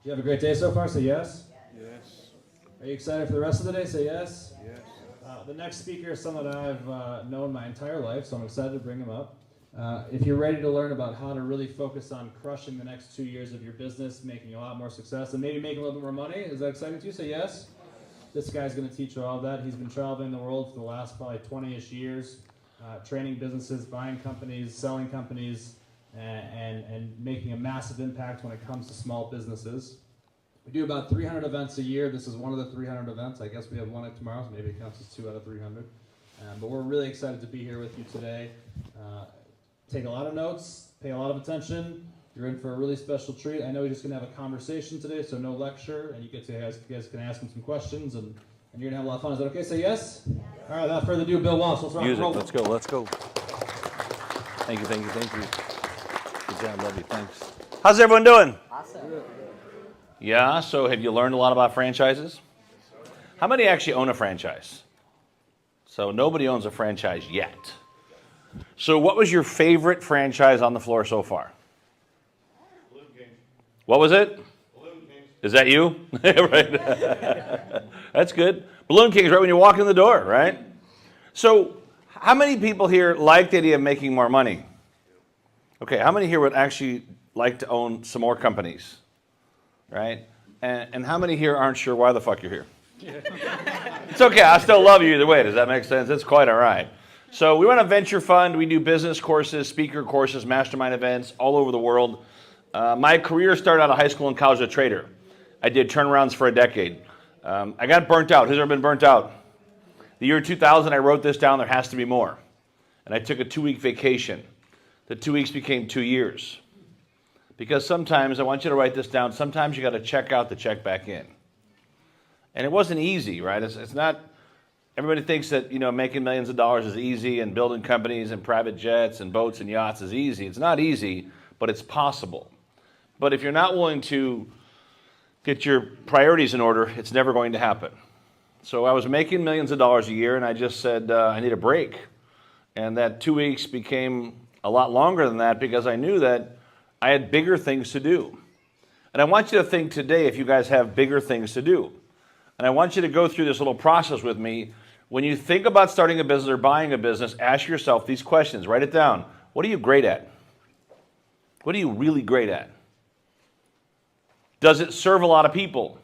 You have a great day so far? Say yes. Yes. Are you excited for the rest of the day? Say yes. Yes. The next speaker is someone that I've known my entire life, so I'm excited to bring him up. If you're ready to learn about how to really focus on crushing the next 2 years of your business, making a lot more success, and maybe making a little bit more money, is that exciting to you? Say yes. This guy's going to teach you all of that. He's been traveling the world for the last probably 20-ish years, training businesses, buying companies, selling companies, and making a massive impact when it comes to small businesses. We do about 300 events a year. This is one of the 300 events. I guess we have one tomorrow, so maybe it counts as 2 out of 300. But we're really excited to be here with you today. Take a lot of notes, pay a lot of attention. You're in for a really special treat. I know we're just going to have a conversation today, so no lecture, and you guys can ask him some questions, and you're going to have a lot of fun. Is that okay? Say yes? Yes. All right, without further ado, Bill Walsh. Let's rock and roll. Music, let's go. Thank you. Good job, love you, thanks. How's everyone doing? Awesome. Yeah, so have you learned a lot about franchises? How many actually own a franchise? So nobody owns a franchise yet. So what was your favorite franchise on the floor so far? Balloon King. What was it? Balloon King. Is that you? Right. That's good. Balloon King is right when you walk in the door, right? So how many people here like the idea of making more money? Okay, how many here would actually like to own some more companies? Right? And how many here aren't sure why the fuck you're here? It's okay, I still love you either way. Does that make sense? It's quite all right. So we run a venture fund. We do business courses, speaker courses, mastermind events all over the world. My career started out of high school and college as a trader. I did turnarounds for a decade. I got burnt out. Who's ever been burnt out? The year 2000, I wrote this down, there has to be more. And I took a 2-week vacation. The 2 weeks became 2 years. Because sometimes, I want you to write this down, sometimes you got to check out to check back in. And it wasn't easy, right? It's not, everybody thinks that, making millions of dollars is easy and building companies and private jets and boats and yachts is easy. It's not easy, but it's possible. But if you're not willing to get your priorities in order, it's never going to happen. So I was making millions of dollars a year and I just said, I need a break. And that 2 weeks became a lot longer than that because I knew that I had bigger things to do. And I want you to think today if you guys have bigger things to do. And I want you to go through this little process with me. When you think about starting a business or buying a business, ask yourself these questions. Write it down. What are you great at? What are you really great at? Does it serve a lot of people?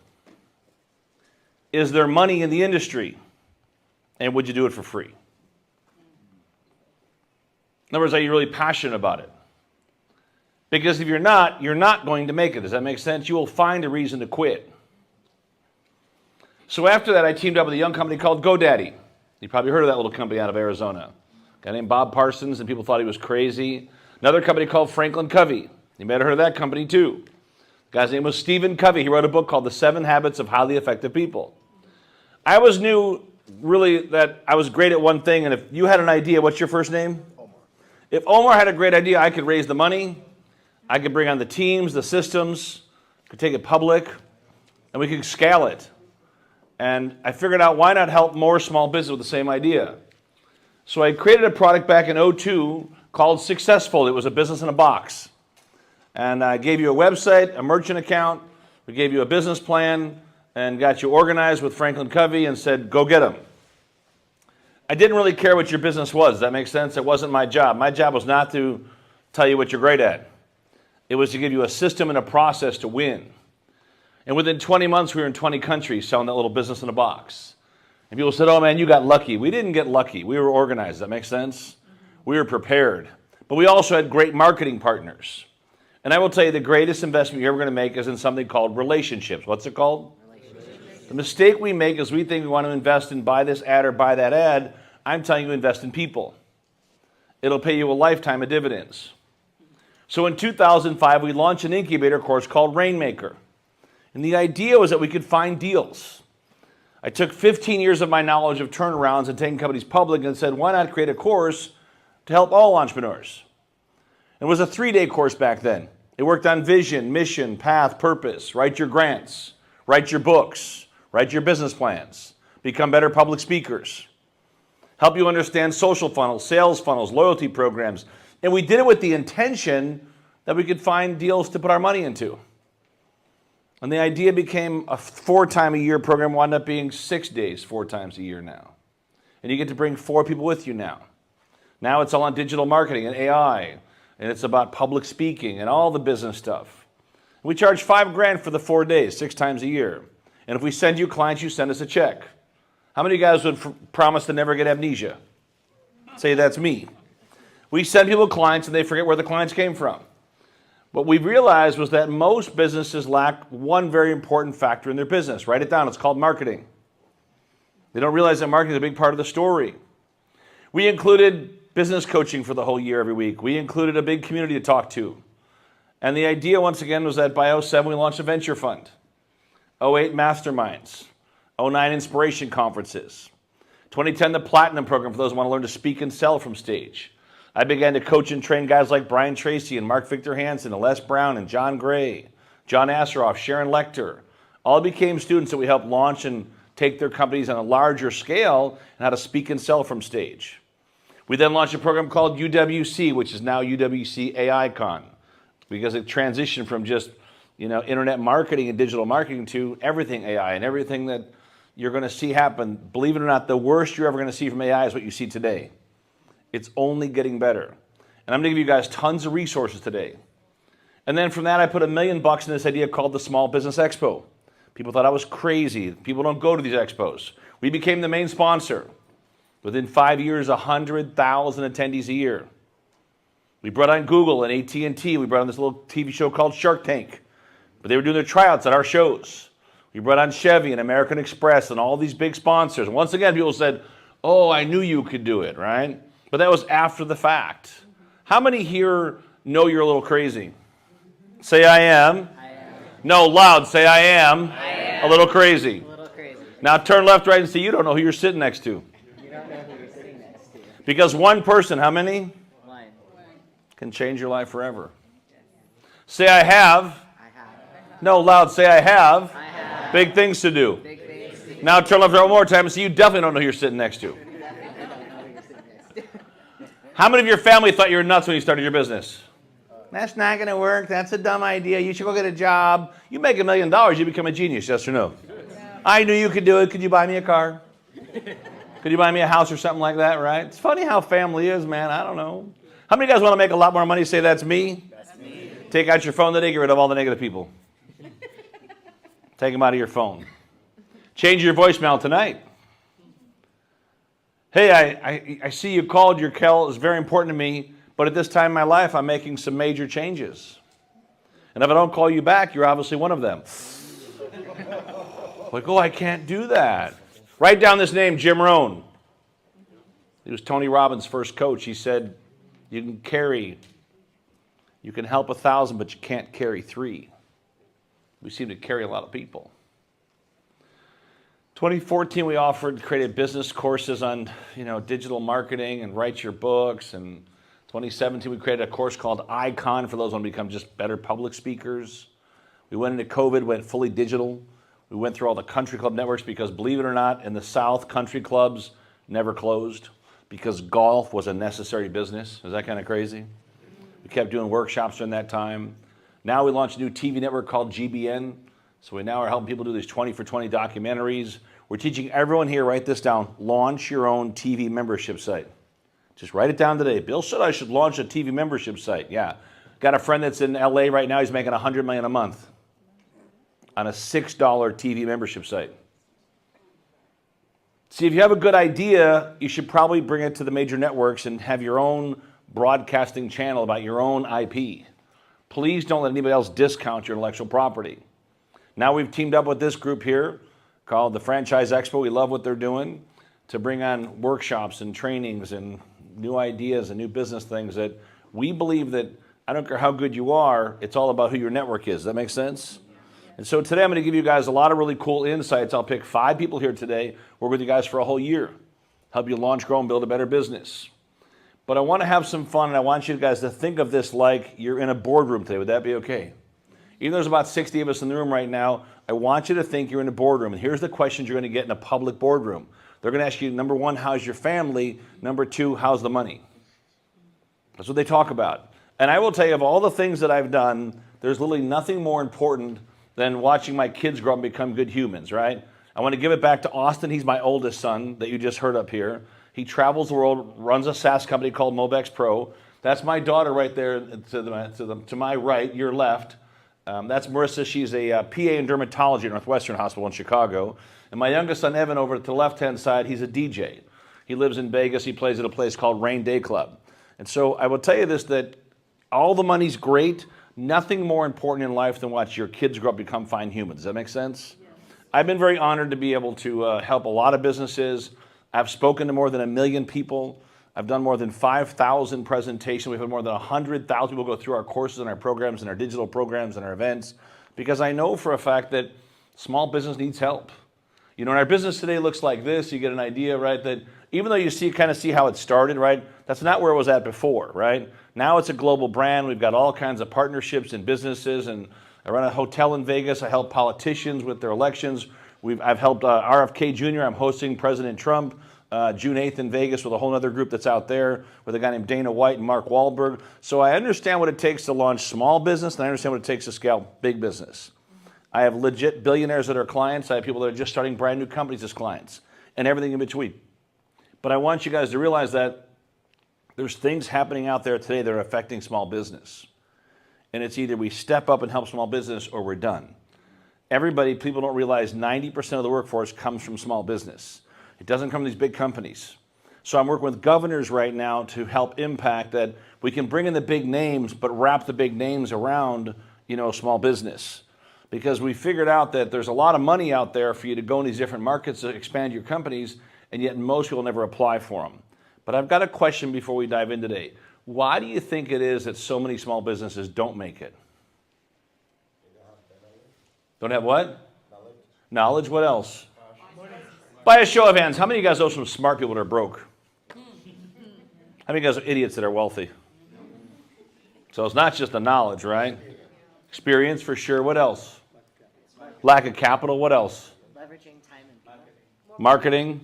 Is there money in the industry? And would you do it for free? In other words, are you really passionate about it? Because if you're not going to make it. Does that make sense? You will find a reason to quit. So after that, I teamed up with a young company called GoDaddy. You probably heard of that little company out of Arizona. A guy named Bob Parsons, and people thought he was crazy. Another company called Franklin Covey. You might have heard of that company too. The guy's name was Stephen Covey. He wrote a book called The 7 Habits of Highly Effective People. I always knew really that I was great at one thing, and if you had an idea, what's your first name? Omar. If Omar had a great idea, I could raise the money, I could bring on the teams, the systems, could take it public, and we could scale it. And I figured out why not help more small business with the same idea. So I created a product back in 2002 called Successful. It was a business in a box. And I gave you a website, a merchant account, we gave you a business plan, and got you organized with Franklin Covey and said, go get them. I didn't really care what your business was. Does that make sense? It wasn't my job. My job was not to tell you what you're great at. It was to give you a system and a process to win. And within 20 months, we were in 20 countries selling that little business in a box. And people said, oh man, you got lucky. We didn't get lucky. We were organized. Does that make sense? We were prepared. But we also had great marketing partners. And I will tell you, the greatest investment you're ever going to make is in something called relationships. What's it called? The mistake we make is we think we want to invest in buy this ad or buy that ad. I'm telling you, invest in people. It'll pay you a lifetime of dividends. So in 2005, we launched an incubator course called Rainmaker. And the idea was that we could find deals. I took 15 years of my knowledge of turnarounds and taking companies public and said, why not create a course to help all entrepreneurs? It was a 3-day course back then. It worked on vision, mission, path, purpose. Write your grants, write your books, write your business plans, become better public speakers, help you understand social funnels, sales funnels, loyalty programs. And we did it with the intention that we could find deals to put our money into. And the idea became a 4-time-a-year program, wound up being 6 days, 4 times a year now. And you get to bring 4 people with you now. Now it's all on digital marketing and AI, and it's about public speaking and all the business stuff. We charge $5,000 for the 4 days, 6 times a year. And if we send you clients, you send us a check. How many of you guys would promise to never get amnesia? Say that's me. We send people clients and they forget where the clients came from. What we realized was that most businesses lack one very important factor in their business. Write it down. It's called marketing. They don't realize that marketing is a big part of the story. We included business coaching for the whole year every week. We included a big community to talk to. And the idea, once again, was that by 2007 we launched a venture fund. 2008 masterminds. 2009 inspiration conferences. 2010 the Platinum program for those who want to learn to speak and sell from stage. I began to coach and train guys like Brian Tracy and Mark Victor Hansen and Les Brown and John Gray, John Asseroff, Sharon Lecter. All became students that we helped launch and take their companies on a larger scale and how to speak and sell from stage. We then launched a program called UWC, which is now UWC AICon, because it transitioned from just internet marketing and digital marketing to everything AI and everything that you're going to see happen. Believe it or not, the worst you're ever going to see from AI is what you see today. It's only getting better. And I'm going to give you guys tons of resources today. And then from that, I put $1 million in this idea called the Small Business Expo. People thought I was crazy. People don't go to these expos. We became the main sponsor. Within 5 years, 100,000 attendees a year. We brought on Google and AT&T. We brought on this little TV show called Shark Tank. But they were doing their tryouts at our shows. We brought on Chevy and American Express and all these big sponsors. And once again, people said, oh, I knew you could do it, right? But that was after the fact. How many here know you're a little crazy? Say, I am. I am. No, loud. Say, I am. I am. A little crazy. A little crazy. Now turn left, right, and see you don't know who you're sitting next to. You don't know who you're sitting next to. Because one person, how many? One. Can change your life forever. Say, I have. I have. No, loud. Say, I have. I have. Big things to do. Big things to do. Now turn left, right, one more time, and see you definitely don't know who you're sitting next to. You definitely don't know who you're sitting next to. How many of your family thought you were nuts when you started your business? That's not going to work. That's a dumb idea. You should go get a job. You make $1 million, you become a genius, yes or no? Yeah. I knew you could do it. Could you buy me a car? Could you buy me a house or something like that, right? It's funny how family is, man. I don't know. How many of you guys want to make a lot more money? Say, that's me. That's me. Take out your phone today. Get rid of all the negative people. Take them out of your phone. Change your voicemail tonight. Hey, I see you called. Your call is very important to me, but at this time in my life, I'm making some major changes. And if I don't call you back, you're obviously one of them. Like, oh, I can't do that. Write down this name, Jim Rohn. He was Tony Robbins' first coach. He said, you can help 1,000, but you can't carry 3. We seem to carry a lot of people. 2014, we created business courses on, digital marketing and write your books. And 2017, we created a course called ICON for those who want to become just better public speakers. We went into COVID, went fully digital. We went through all the country club networks because, believe it or not, in the South, country clubs never closed because golf was a necessary business. Is that kind of crazy? We kept doing workshops during that time. Now we launched a new TV network called GBN. So we now are helping people do these 20 for 20 documentaries. We're teaching everyone here, write this down, launch your own TV membership site. Just write it down today. Bill said I should launch a TV membership site. Yeah. Got a friend that's in LA right now. He's making $100 million a month on a $6 TV membership site. See, if you have a good idea, you should probably bring it to the major networks and have your own broadcasting channel about your own IP. Please don't let anybody else discount your intellectual property. Now we've teamed up with this group here called the Franchise Expo. We love what they're doing to bring on workshops and trainings and new ideas and new business things that we believe that I don't care how good you are, it's all about who your network is. Does that make sense? And so today I'm going to give you guys a lot of really cool insights. I'll pick 5 people here today, work with you guys for a whole year, help you launch, grow, and build a better business. But I want to have some fun, and I want you guys to think of this like you're in a boardroom today. Would that be okay? Even though there's about 60 of us in the room right now, I want you to think you're in a boardroom. And here's the questions you're going to get in a public boardroom. They're going to ask you, number 1, how's your family? Number 2, how's the money? That's what they talk about. And I will tell you, of all the things that I've done, there's literally nothing more important than watching my kids grow up and become good humans, right? I want to give it back to Austin. He's my oldest son that you just heard up here. He travels the world, runs a SaaS company called Mobex Pro. That's my daughter right there to my right, your left. That's Marissa. She's a PA in dermatology at Northwestern Hospital in Chicago. And my youngest son, Evan, over to the left-hand side, he's a DJ. He lives in Vegas. He plays at a place called Rain Day Club. And so I will tell you this, that all the money's great. Nothing more important in life than watch your kids grow up and become fine humans. Does that make sense? Yes. I've been very honored to be able to help a lot of businesses. I've spoken to more than 1 million people. I've done more than 5,000 presentations. We've had more than 100,000 people go through our courses and our programs and our digital programs and our events, because I know for a fact that small business needs help. You know, and our business today looks like this. You get an idea, right, that even though you kind of see how it started, right, that's not where it was at before, right? Now it's a global brand. We've got all kinds of partnerships and businesses, and I run a hotel in Vegas. I help politicians with their elections. I've helped RFK Jr. I'm hosting President Trump June 8th in Vegas with a whole other group that's out there with a guy named Dana White and Mark Wahlberg. So I understand what it takes to launch small business, and I understand what it takes to scale big business. I have legit billionaires that are clients. I have people that are just starting brand new companies as clients, and everything in between. But I want you guys to realize that there's things happening out there today that are affecting small business. And it's either we step up and help small business or we're done. People don't realize 90% of the workforce comes from small business. It doesn't come from these big companies. So I'm working with governors right now to help impact that we can bring in the big names, but wrap the big names around, small business. Because we figured out that there's a lot of money out there for you to go in these different markets to expand your companies, and yet most people never apply for them. But I've got a question before we dive in today. Why do you think it is that so many small businesses don't make it? Don't have what? Knowledge. What else? By a show of hands, how many of you guys know some smart people that are broke? How many of you guys are idiots that are wealthy? So it's not just the knowledge, right? Experience for sure. What else? Lack of capital. What else? Leveraging time and people. Marketing.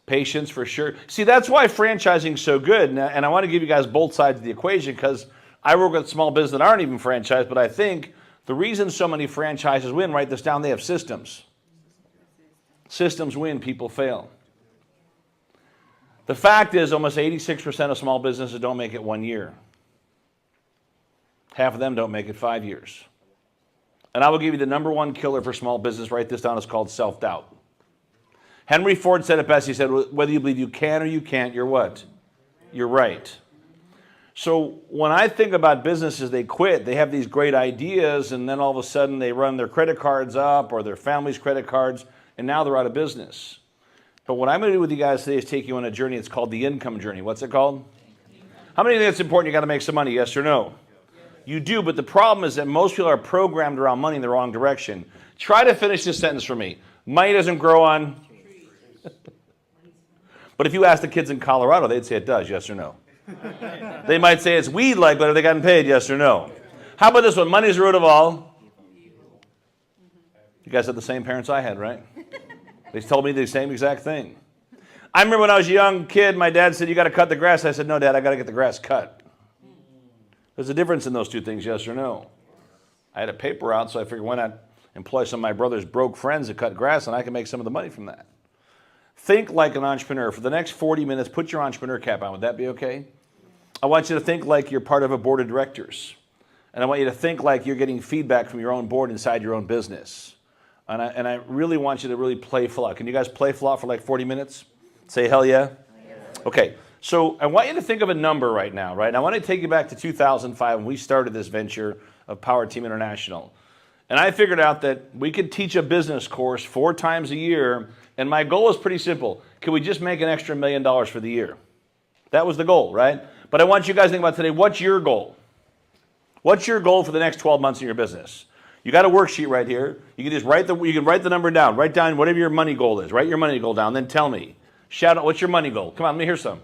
Patience for sure. See, that's why franchising is so good. And I want to give you guys both sides of the equation, because I work with small business that aren't even franchised, but I think the reason so many franchises win, write this down, they have systems. Systems win, people fail. The fact is almost 86% of small businesses don't make it 1 year. Half of them don't make it 5 years. And I will give you the number one killer for small business. Write this down. It's called self-doubt. Henry Ford said it best. He said, whether you believe you can or you can't, you're what? You're right. So when I think about businesses, they quit. They have these great ideas, and then all of a sudden they run their credit cards up or their family's credit cards, and now they're out of business. But what I'm going to do with you guys today is take you on a journey. It's called the income journey. What's it called? How many think it's important you got to make some money, yes or no? You do, but the problem is that most people are programmed around money in the wrong direction. Try to finish this sentence for me. Money doesn't grow on... But if you ask the kids in Colorado, they'd say it does, yes or no? They might say it's weed-like, but have they gotten paid, yes or no? How about this one? Money's the root of all. You guys had the same parents I had, right? They told me the same exact thing. I remember when I was a young kid, my dad said, you got to cut the grass. I said, no, Dad, I got to get the grass cut. There's a difference in those two things, yes or no? I had a paper out, so I figured why not employ some of my brother's broke friends to cut grass, and I can make some of the money from that. Think like an entrepreneur. For the next 40 minutes, put your entrepreneur cap on. Would that be okay? I want you to think like you're part of a board of directors. And I want you to think like you're getting feedback from your own board inside your own business. And I really want you to really playful out. Can you guys playful out for like 40 minutes? Say hell yeah? Okay. So I want you to think of a number right now, right? I want to take you back to 2005 when we started this venture of Powerteam International. And I figured out that we could teach a business course 4 times a year, and my goal is pretty simple. Can we just make an extra $1 million for the year? That was the goal, right? But I want you guys to think about today, what's your goal? What's your goal for the next 12 months in your business? You got a worksheet right here. You can just write the number down. Write down whatever your money goal is. Write your money goal down, then tell me. Shout out, what's your money goal? Come on, let me hear some.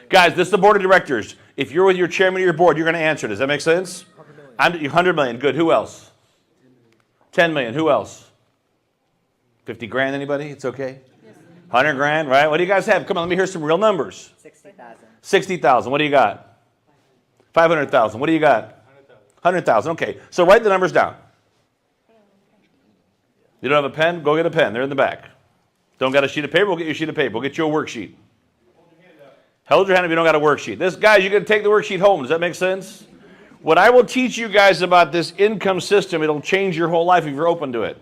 Guys, this is the board of directors. If you're with your chairman of your board, you're going to answer. Does that make sense? 100 million. Good. Who else? 10 million. Who else? 50 grand, anybody? It's okay? 100 grand, right? What do you guys have? Come on, let me hear some real numbers. 60,000. 60,000. What do you got? 500,000. What do you got? 100,000. Okay, so write the numbers down. You don't have a pen? Go get a pen. They're in the back. Don't got a sheet of paper? We'll get you a sheet of paper. We'll get you a worksheet. Hold your hand if you don't got a worksheet. This, guys, you can take the worksheet home. Does that make sense? What I will teach you guys about this income system, it'll change your whole life if you're open to it.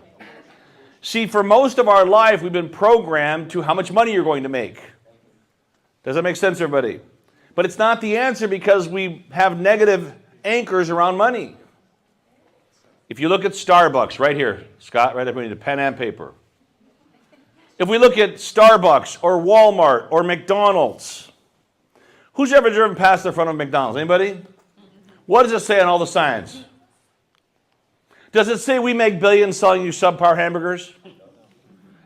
See, for most of our life, we've been programmed to how much money you're going to make. Does that make sense, everybody? But it's not the answer because we have negative anchors around money. If you look at Starbucks, right here, Scott, right up, we need a pen and paper. If we look at Starbucks or Walmart or McDonald's, who's ever driven past the front of McDonald's? Anybody? What does it say on all the signs? Does it say we make billions selling you subpar hamburgers?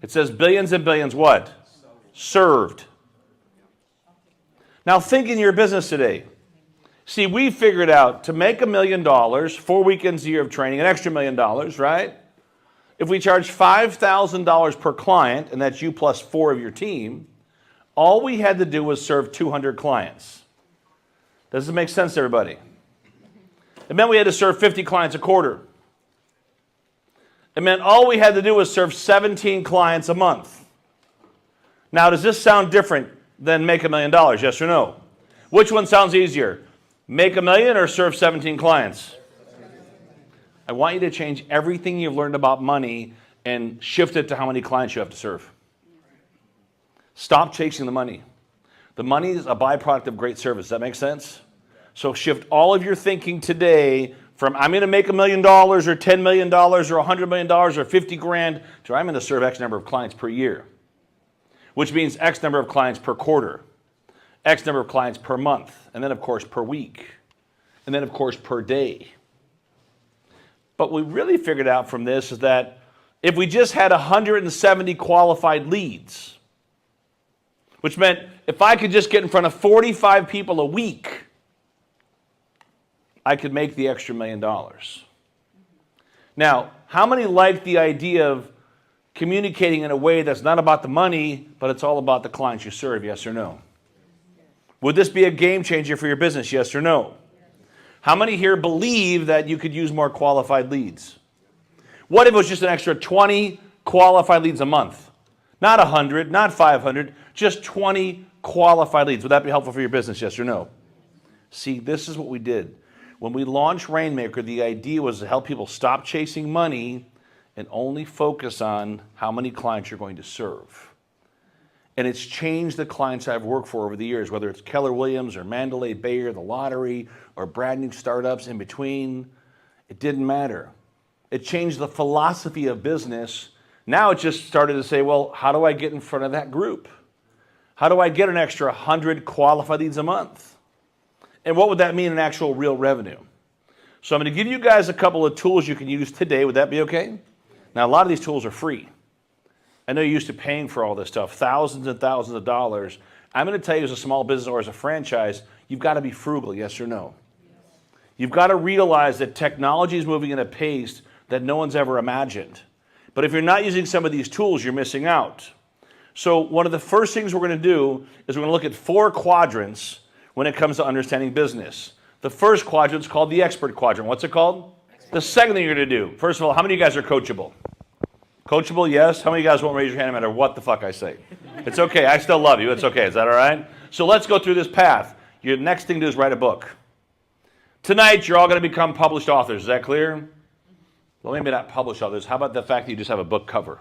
It says billions and billions what? Served. Now think in your business today. See, we figured out to make $1 million, 4 weekends a year of training, an extra $1 million, right? If we charge $5,000 per client, and that's you plus 4 of your team, all we had to do was serve 200 clients. Does it make sense to everybody? It meant we had to serve 50 clients a quarter. It meant all we had to do was serve 17 clients a month. Now, does this sound different than make $1 million, yes or no? Which one sounds easier? Make $1 million or serve 17 clients? I want you to change everything you've learned about money and shift it to how many clients you have to serve. Stop chasing the money. The money is a byproduct of great service. Does that make sense? So shift all of your thinking today from I'm going to make $1 million or $10 million or $100 million or 50 grand to I'm going to serve X number of clients per year, which means X number of clients per quarter, X number of clients per month, and then, of course, per week, and then, of course, per day. But what we really figured out from this is that if we just had 170 qualified leads, which meant if I could just get in front of 45 people a week, I could make the extra $1 million. Now, how many like the idea of communicating in a way that's not about the money, but it's all about the clients you serve, yes or no? Would this be a game changer for your business, yes or no? How many here believe that you could use more qualified leads? What if it was just an extra 20 qualified leads a month? Not 100, not 500, just 20 qualified leads. Would that be helpful for your business, yes or no? See, this is what we did. When we launched Rainmaker, the idea was to help people stop chasing money and only focus on how many clients you're going to serve. And it's changed the clients I've worked for over the years, whether it's Keller Williams or Mandalay Bay or the lottery or brand new startups in between. It didn't matter. It changed the philosophy of business. Now it just started to say, well, how do I get in front of that group? How do I get an extra 100 qualified leads a month? And what would that mean in actual real revenue? So I'm going to give you guys a couple of tools you can use today. Would that be okay? Now, a lot of these tools are free. I know you're used to paying for all this stuff, thousands and thousands of dollars. I'm going to tell you as a small business or as a franchise, you've got to be frugal, yes or no? You've got to realize that technology is moving at a pace that no one's ever imagined. But if you're not using some of these tools, you're missing out. So one of the first things we're going to do is we're going to look at 4 quadrants when it comes to understanding business. The first quadrant is called the expert quadrant. What's it called? The second thing you're going to do, first of all, how many of you guys are coachable? Coachable, yes. How many of you guys won't raise your hand no matter what the fuck I say? It's okay. I still love you. It's okay. Is that all right? So let's go through this path. Your next thing to do is write a book. Tonight, you're all going to become published authors. Is that clear? Well, maybe not published authors. How about the fact that you just have a book cover?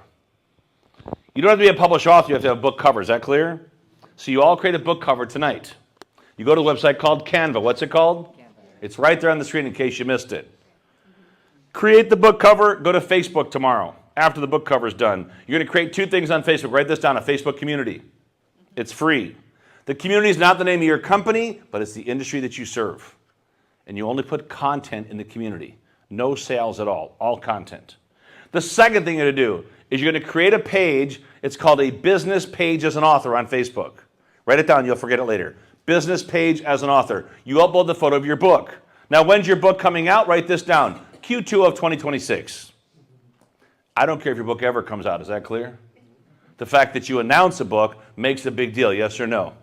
You don't have to be a published author. You have to have a book cover. Is that clear? So you all create a book cover tonight. You go to a website called Canva. What's it called? Canva. It's right there on the screen in case you missed it. Create the book cover. Go to Facebook tomorrow after the book cover is done. You're going to create 2 things on Facebook. Write this down, a Facebook community. It's free. The community is not the name of your company, but it's the industry that you serve. And you only put content in the community. No sales at all content. The second thing you're going to do is you're going to create a page. It's called a business page as an author on Facebook. Write it down. You'll forget it later. Business page as an author. You upload the photo of your book. Now, when's your book coming out? Write this down. Q2 of 2026. I don't care if your book ever comes out. Is that clear? The fact that you announce a book makes a big deal, yes or no?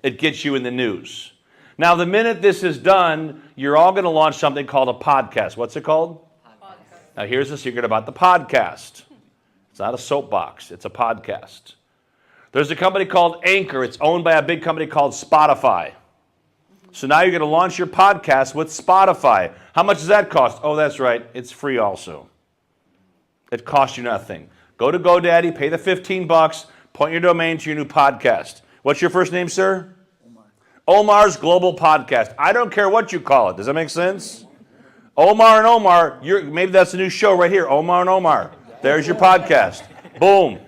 It gets you in the news. Now, the minute this is done, you're all going to launch something called a podcast. What's it called? Podcast. Now, here's the secret about the podcast. It's not a soapbox. It's a podcast. There's a company called Anchor. It's owned by a big company called Spotify. So now you're going to launch your podcast with Spotify. How much does that cost? Oh, that's right. It's free also. It costs you nothing. Go to GoDaddy, pay the $15, point your domain to your new podcast. What's your first name, sir? Omar. Omar's Global Podcast. I don't care what you call it. Does that make sense? Omar and Omar, maybe that's a new show right here. Omar and Omar. There's your podcast. Boom.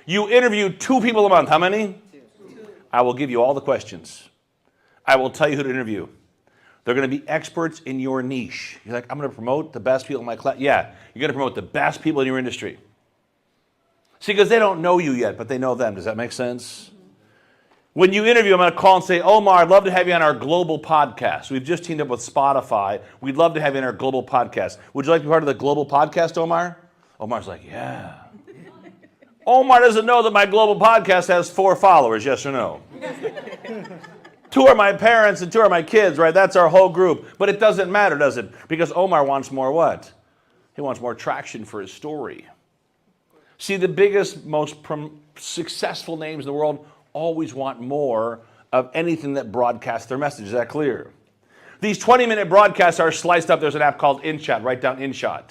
You interview 2 people a month. How many? 2. I will give you all the questions. I will tell you who to interview. They're going to be experts in your niche. You're like, I'm going to promote the best people in my class. Yeah, you're going to promote the best people in your industry. See, because they don't know you yet, but they know them. Does that make sense? When you interview, I'm going to call and say, Omar, I'd love to have you on our global podcast. We've just teamed up with Spotify. We'd love to have you on our global podcast. Would you like to be part of the global podcast, Omar? Omar's like, yeah. Omar doesn't know that my global podcast has 4 followers, yes or no? 2 are my parents and 2 are my kids, right? That's our whole group. But it doesn't matter, does it? Because Omar wants more what? He wants more traction for his story. See, the biggest, most successful names in the world always want more of anything that broadcasts their message. Is that clear? These 20-minute broadcasts are sliced up. There's an app called InShot. Write down InShot.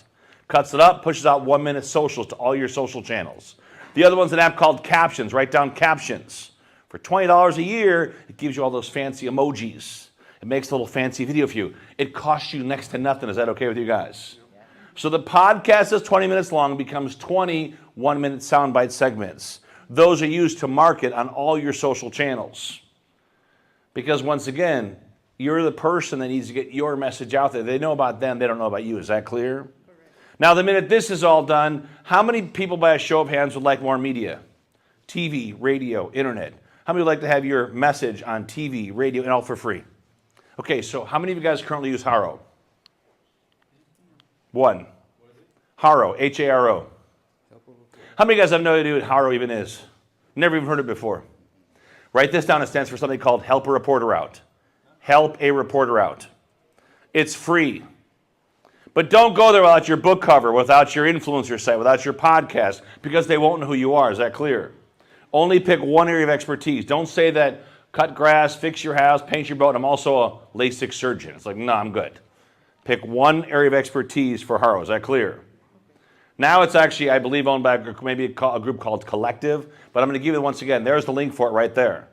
Cuts it up, pushes out 1-minute socials to all your social channels. The other one's an app called Captions. Write down Captions. For $20 a year, it gives you all those fancy emojis. It makes a little fancy video for you. It costs you next to nothing. Is that okay with you guys? So the podcast is 20 minutes long, becomes 20 1-minute soundbite segments. Those are used to market on all your social channels. Because once again, you're the person that needs to get your message out there. They know about them, they don't know about you. Is that clear? Correct. Now, the minute this is all done, how many people by a show of hands would like more media? TV, radio, internet. How many would like to have your message on TV, radio, and all for free? Okay, so how many of you guys currently use Haro? 1. Haro, H-A-R-O. How many of you guys have no idea what Haro even is? Never even heard it before. Write this down. It stands for something called Help a Reporter Out. Help a Reporter Out. It's free. But don't go there without your book cover, without your influencer site, without your podcast, because they won't know who you are. Is that clear? Only pick one area of expertise. Don't say that cut grass, fix your house, paint your boat. I'm also a LASIK surgeon. It's like, no, I'm good. Pick one area of expertise for Haro. Is that clear? Now it's actually, I believe, owned by maybe a group called Collective, but I'm going to give it once again. There's the link for it right there.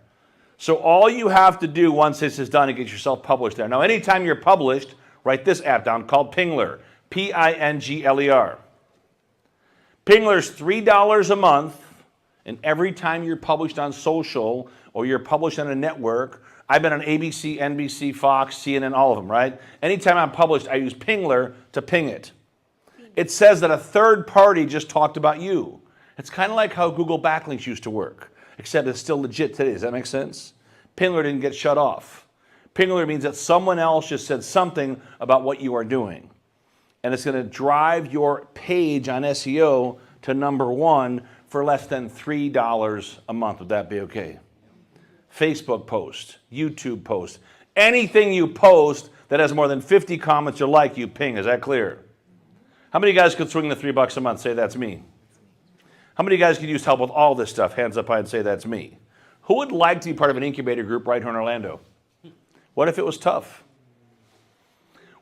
So all you have to do once this is done is get yourself published there. Now, anytime you're published, write this app down called Pingler, P-I-N-G-L-E-R. Pingler's $3 a month, and every time you're published on social or you're published on a network, I've been on ABC, NBC, Fox, CNN, all of them, right? Anytime I'm published, I use Pingler to ping it. It says that a third party just talked about you. It's kind of like how Google backlinks used to work, except it's still legit today. Does that make sense? Pingler didn't get shut off. Pingler means that someone else just said something about what you are doing. And it's going to drive your page on SEO to #1 for less than $3 a month. Would that be okay? Facebook post, YouTube post, anything you post that has more than 50 comments or like, you ping. Is that clear? How many of you guys could swing the $3 a month? Say that's me. How many of you guys could use help with all this stuff? Hands up high and say that's me. Who would like to be part of an incubator group right here in Orlando? What if it was tough?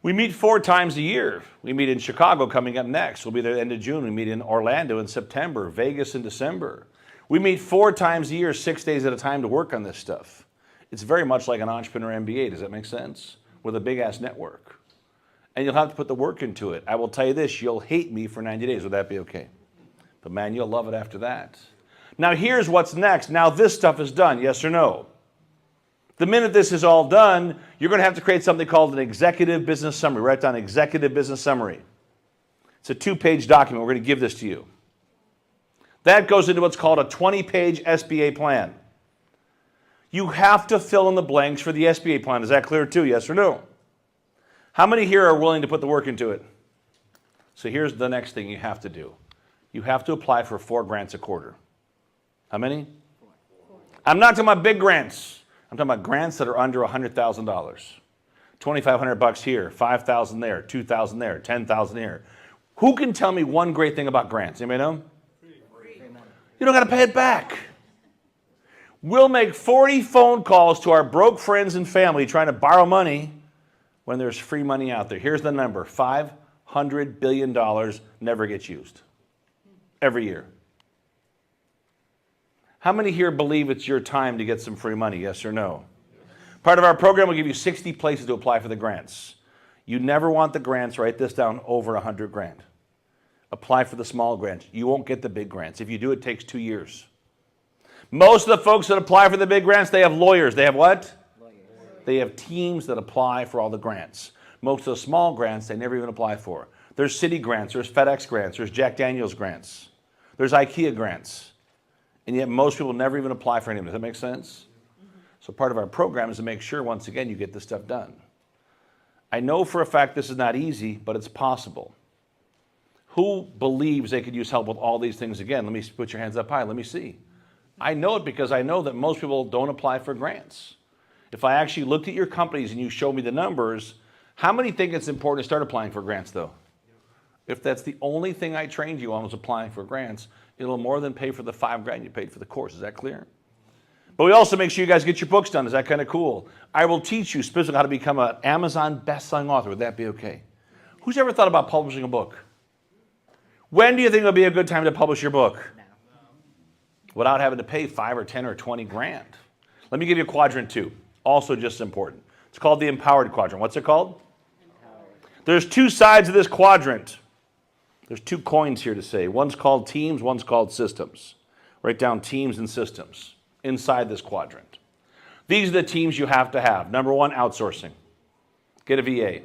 We meet 4 times a year. We meet in Chicago coming up next. We'll be there at the end of June. We meet in Orlando in September, Vegas in December. We meet 4 times a year, 6 days at a time to work on this stuff. It's very much like an entrepreneur MBA. Does that make sense? With a big-ass network. And you'll have to put the work into it. I will tell you this, you'll hate me for 90 days. Would that be okay? But man, you'll love it after that. Now here's what's next. Now this stuff is done, yes or no? The minute this is all done, you're going to have to create something called an executive business summary. Write down executive business summary. It's a 2-page document. We're going to give this to you. That goes into what's called a 20-page SBA plan. You have to fill in the blanks for the SBA plan. Is that clear too, yes or no? How many here are willing to put the work into it? So here's the next thing you have to do. You have to apply for 4 grants a quarter. How many? 4. I'm not talking about big grants. I'm talking about grants that are under $100,000. $2,500 here, $5,000 there, $2,000 there, $10,000 here. Who can tell me one great thing about grants? Anybody know? You don't got to pay it back. We'll make 40 phone calls to our broke friends and family trying to borrow money when there's free money out there. Here's the number. $500 billion never gets used every year. How many here believe it's your time to get some free money, yes or no? Part of our program will give you 60 places to apply for the grants. You never want the grants, write this down, over 100 grand. Apply for the small grants. You won't get the big grants. If you do, it takes 2 years. Most of the folks that apply for the big grants, they have lawyers. They have what? Lawyers. They have teams that apply for all the grants. Most of the small grants, they never even apply for. There's city grants, there's FedEx grants, there's Jack Daniels grants, there's IKEA grants. And yet most people never even apply for any of them. Does that make sense? So part of our program is to make sure, once again, you get this stuff done. I know for a fact this is not easy, but it's possible. Who believes they could use help with all these things again? Let me put your hands up high. Let me see. I know it because I know that most people don't apply for grants. If I actually looked at your companies and you showed me the numbers, how many think it's important to start applying for grants, though? If that's the only thing I trained you on was applying for grants, it'll more than pay for the $5 grand you paid for the course. Is that clear? But we also make sure you guys get your books done. Is that kind of cool? I will teach you specifically how to become an Amazon best-selling author. Would that be okay? Who's ever thought about publishing a book? When do you think it'll be a good time to publish your book? No. Without having to pay 5 or 10 or 20 grand. Let me give you quadrant 2. Also just as important. It's called the empowered quadrant. What's it called? Empowered. There's 2 sides of this quadrant. There's 2 coins here to say. One's called teams, one's called systems. Write down teams and systems inside this quadrant. These are the teams you have to have. Number 1, outsourcing. Get a VA.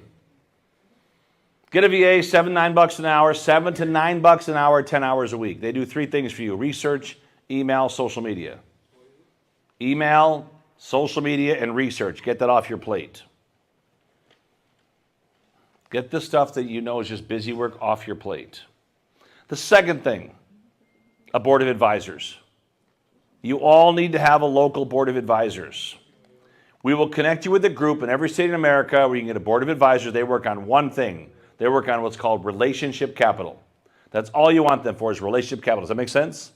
Get a VA, $7-9 an hour, $7 to $9 an hour, 10 hours a week. They do 3 things for you: research, email, social media. Email, social media, and research. Get that off your plate. Get the stuff that you know is just busy work off your plate. The second thing, a board of advisors. You all need to have a local board of advisors. We will connect you with a group in every state in America where you can get a board of advisors. They work on one thing. They work on what's called relationship capital. That's all you want them for, is relationship capital. Does that make sense?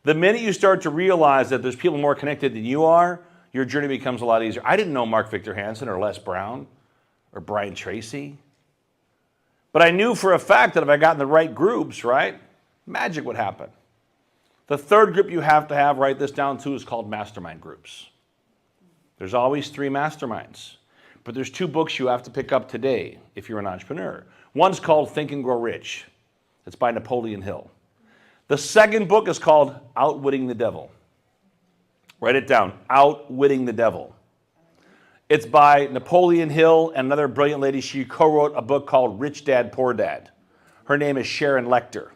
The minute you start to realize that there's people more connected than you are, your journey becomes a lot easier. I didn't know Mark Victor Hansen or Les Brown or Brian Tracy. But I knew for a fact that if I got in the right groups, right, magic would happen. The third group you have to have, write this down too, is called mastermind groups. There's always 3 masterminds. But there's 2 books you have to pick up today if you're an entrepreneur. One's called Think and Grow Rich. It's by Napoleon Hill. The second book is called Outwitting the Devil. Write it down, Outwitting the Devil. It's by Napoleon Hill and another brilliant lady. She co-wrote a book called Rich Dad, Poor Dad. Her name is Sharon Lechter.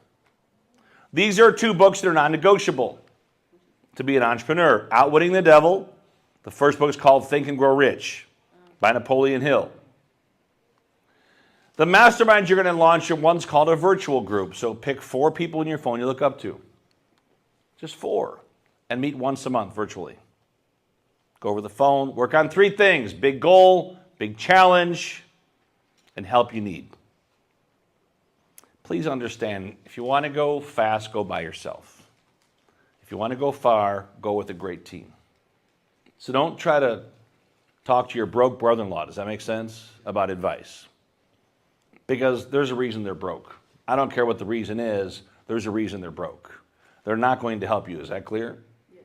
These are 2 books that are non-negotiable to be an entrepreneur. Outwitting the Devil. The first book is called Think and Grow Rich by Napoleon Hill. The masterminds you're going to launch, one's called a virtual group. So pick 4 people in your phone you look up to. Just 4. And meet once a month virtually. Go over the phone, work on 3 things: big goal, big challenge, and help you need. Please understand, if you want to go fast, go by yourself. If you want to go far, go with a great team. So don't try to talk to your broke brother-in-law, does that make sense, about advice? Because there's a reason they're broke. I don't care what the reason is, there's a reason they're broke. They're not going to help you, is that clear? Yes.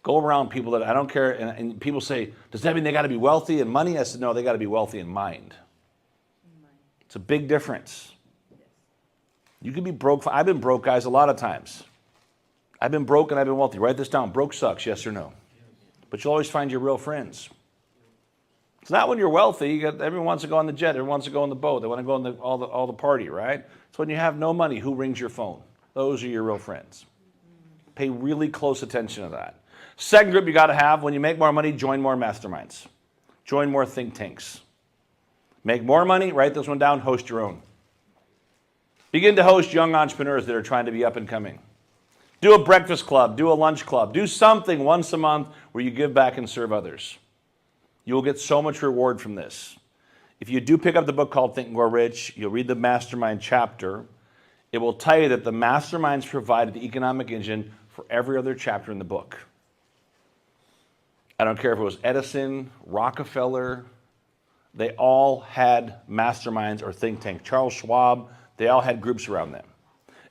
Go around people that I don't care, and people say, does that mean they got to be wealthy in money? I said, no, they got to be wealthy in mind. It's a big difference. You can be broke. I've been broke, guys, a lot of times. I've been broke and I've been wealthy. Write this down. Broke sucks, yes or no? But you'll always find your real friends. It's not when you're wealthy. Everyone wants to go on the jet. Everyone wants to go on the boat. They want to go on all the party, right? It's when you have no money. Who rings your phone? Those are your real friends. Pay really close attention to that. Second group you got to have, when you make more money, join more masterminds. Join more think tanks. Make more money, write this one down, host your own. Begin to host young entrepreneurs that are trying to be up and coming. Do a breakfast club, do a lunch club, do something once a month where you give back and serve others. You will get so much reward from this. If you do pick up the book called Think and Grow Rich, you'll read the mastermind chapter. It will tell you that the masterminds provided the economic engine for every other chapter in the book. I don't care if it was Edison, Rockefeller, they all had masterminds or think tanks. Charles Schwab, they all had groups around them.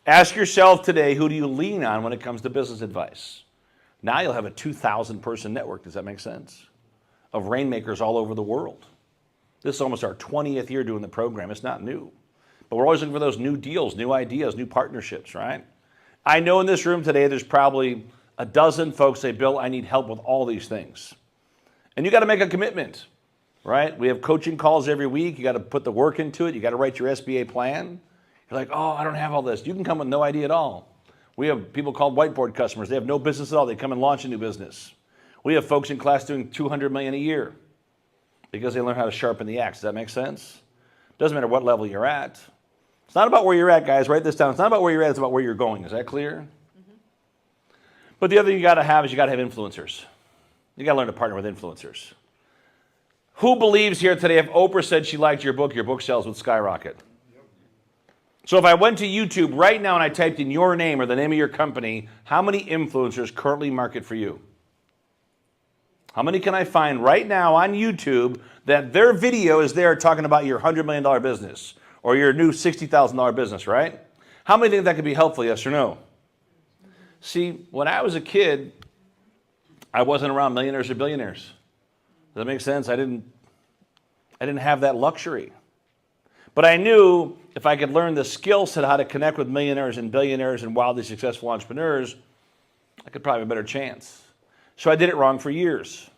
Ask yourself today, who do you lean on when it comes to business advice? Now you'll have a 2,000 person network, does that make sense? Of rainmakers all over the world. This is almost our 20th year doing the program. It's not new. But we're always looking for those new deals, new ideas, new partnerships, right? I know in this room today there's probably a dozen folks say, Bill, I need help with all these things. And you got to make a commitment, right? We have coaching calls every week. You got to put the work into it. You got to write your SBA plan. You're like, oh, I don't have all this. You can come with no idea at all. We have people called whiteboard customers. They have no business at all. They come and launch a new business. We have folks in class doing $200 million a year because they learn how to sharpen the axe. Does that make sense? Doesn't matter what level you're at. It's not about where you're at, guys. Write this down. It's not about where you're at. It's about where you're going. Is that clear? Mm-hmm. But the other thing you got to have is you got to have influencers. You got to learn to partner with influencers. Who believes here today if Oprah said she liked your book sales would skyrocket? So if I went to YouTube right now and I typed in your name or the name of your company, how many influencers currently market for you? How many can I find right now on YouTube that their video is there talking about your $100 million business or your new $60,000 business, right? How many think that could be helpful, yes or no? See, when I was a kid, I wasn't around millionaires or billionaires. Does that make sense? I didn't have that luxury. But I knew if I could learn the skill set how to connect with millionaires and billionaires and wildly successful entrepreneurs, I could probably have a better chance. So I did it wrong for years.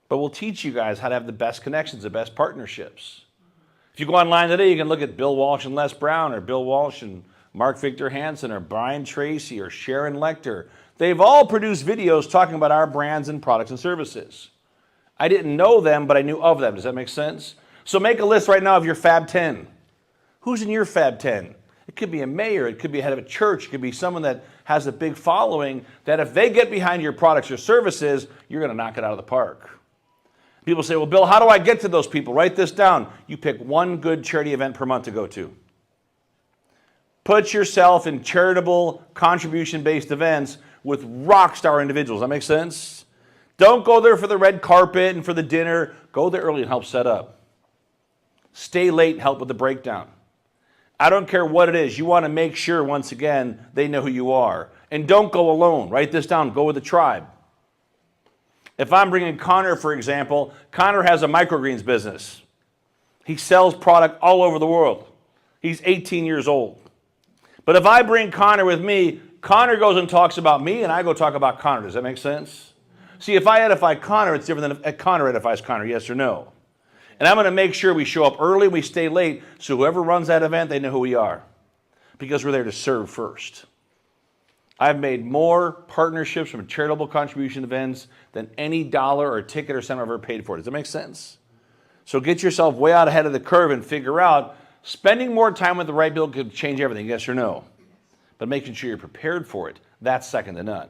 But we'll teach you guys how to have the best connections, the best partnerships. If you go online today, you can look at Bill Walsh and Les Brown, or Bill Walsh and Mark Victor Hansen, or Brian Tracy, or Sharon Lechter. They've all produced videos talking about our brands and products and services. I didn't know them, but I knew of them. Does that make sense? So make a list right now of your Fab 10. Who's in your Fab 10? It could be a mayor. It could be a head of a church. It could be someone that has a big following that if they get behind your products or services, you're going to knock it out of the park. People say, well, Bill, how do I get to those people? Write this down. You pick one good charity event per month to go to. Put yourself in charitable, contribution-based events with rock star individuals. That makes sense? Don't go there for the red carpet and for the dinner. Go there early and help set up. Stay late and help with the breakdown. I don't care what it is. You want to make sure, once again, they know who you are. And don't go alone. Write this down. Go with a tribe. If I'm bringing Connor, for example, Connor has a microgreens business. He sells product all over the world. He's 18 years old. But if I bring Connor with me, Connor goes and talks about me, and I go talk about Connor. Does that make sense? See, if I edify Connor, it's different than if Connor edifies Connor, yes or no? And I'm going to make sure we show up early, we stay late, so whoever runs that event, they know who we are. Because we're there to serve first. I've made more partnerships from charitable contribution events than any dollar or ticket or cent I've ever paid for. Does that make sense? So get yourself way out ahead of the curve and figure out, spending more time with the right people could change everything, yes or no? But making sure you're prepared for it, that's second to none.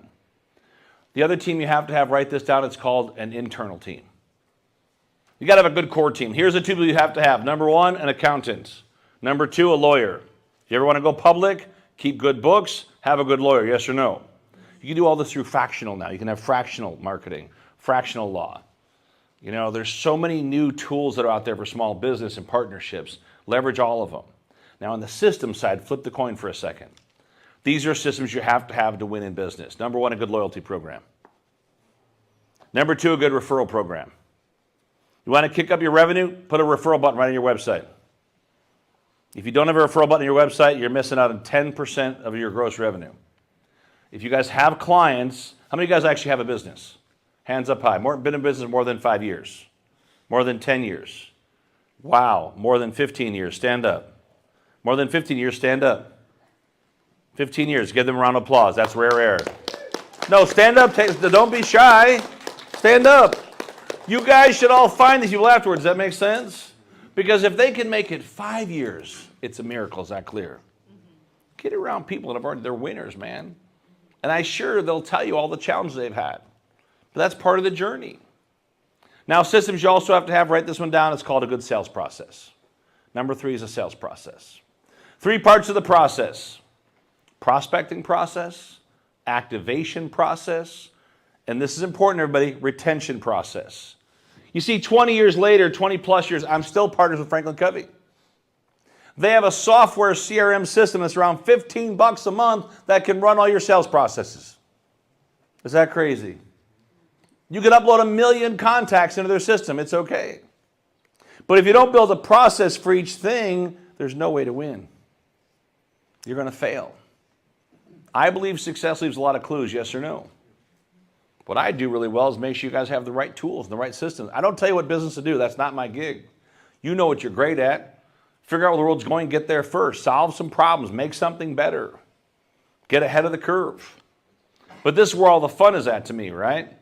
The other team you have to have, write this down, it's called an internal team. You got to have a good core team. Here's the two people you have to have. Number one, an accountant. Number two, a lawyer. If you ever want to go public, keep good books, have a good lawyer, yes or no? You can do all this through fractional now. You can have fractional marketing, fractional law. You know, there's so many new tools that are out there for small business and partnerships. Leverage all of them. Now on the system side, flip the coin for a second. These are systems you have to win in business. Number one, a good loyalty program. Number two, a good referral program. You want to kick up your revenue? Put a referral button right on your website. If you don't have a referral button on your website, you're missing out on 10% of your gross revenue. If you guys have clients, how many of you guys actually have a business? Hands up high. Been in business more than 5 years. More than 10 years. Wow. More than 15 years. Stand up. More than 15 years. Stand up. 15 years. Give them a round of applause. That's rare air. No, stand up. Don't be shy. Stand up. You guys should all find these people afterwards. Does that make sense? Because if they can make it 5 years, it's a miracle. Is that clear? Get around people that they're winners, man. And I'm sure they'll tell you all the challenges they've had. But that's part of the journey. Now, systems you also have to have, write this one down, it's called a good sales process. Number 3 is a sales process. 3 parts of the process: prospecting process, activation process, and this is important, everybody, retention process. You see, 20 years later, 20 plus years, I'm still partners with Franklin Covey. They have a software CRM system that's around $15 a month that can run all your sales processes. Is that crazy? You can upload 1 million contacts into their system. It's okay. But if you don't build a process for each thing, there's no way to win. You're going to fail. I believe success leaves a lot of clues, yes or no. What I do really well is make sure you guys have the right tools and the right systems. I don't tell you what business to do. That's not my gig. You know what you're great at. Figure out where the world's going, get there first. Solve some problems. Make something better. Get ahead of the curve. But this is where all the fun is at to me, right?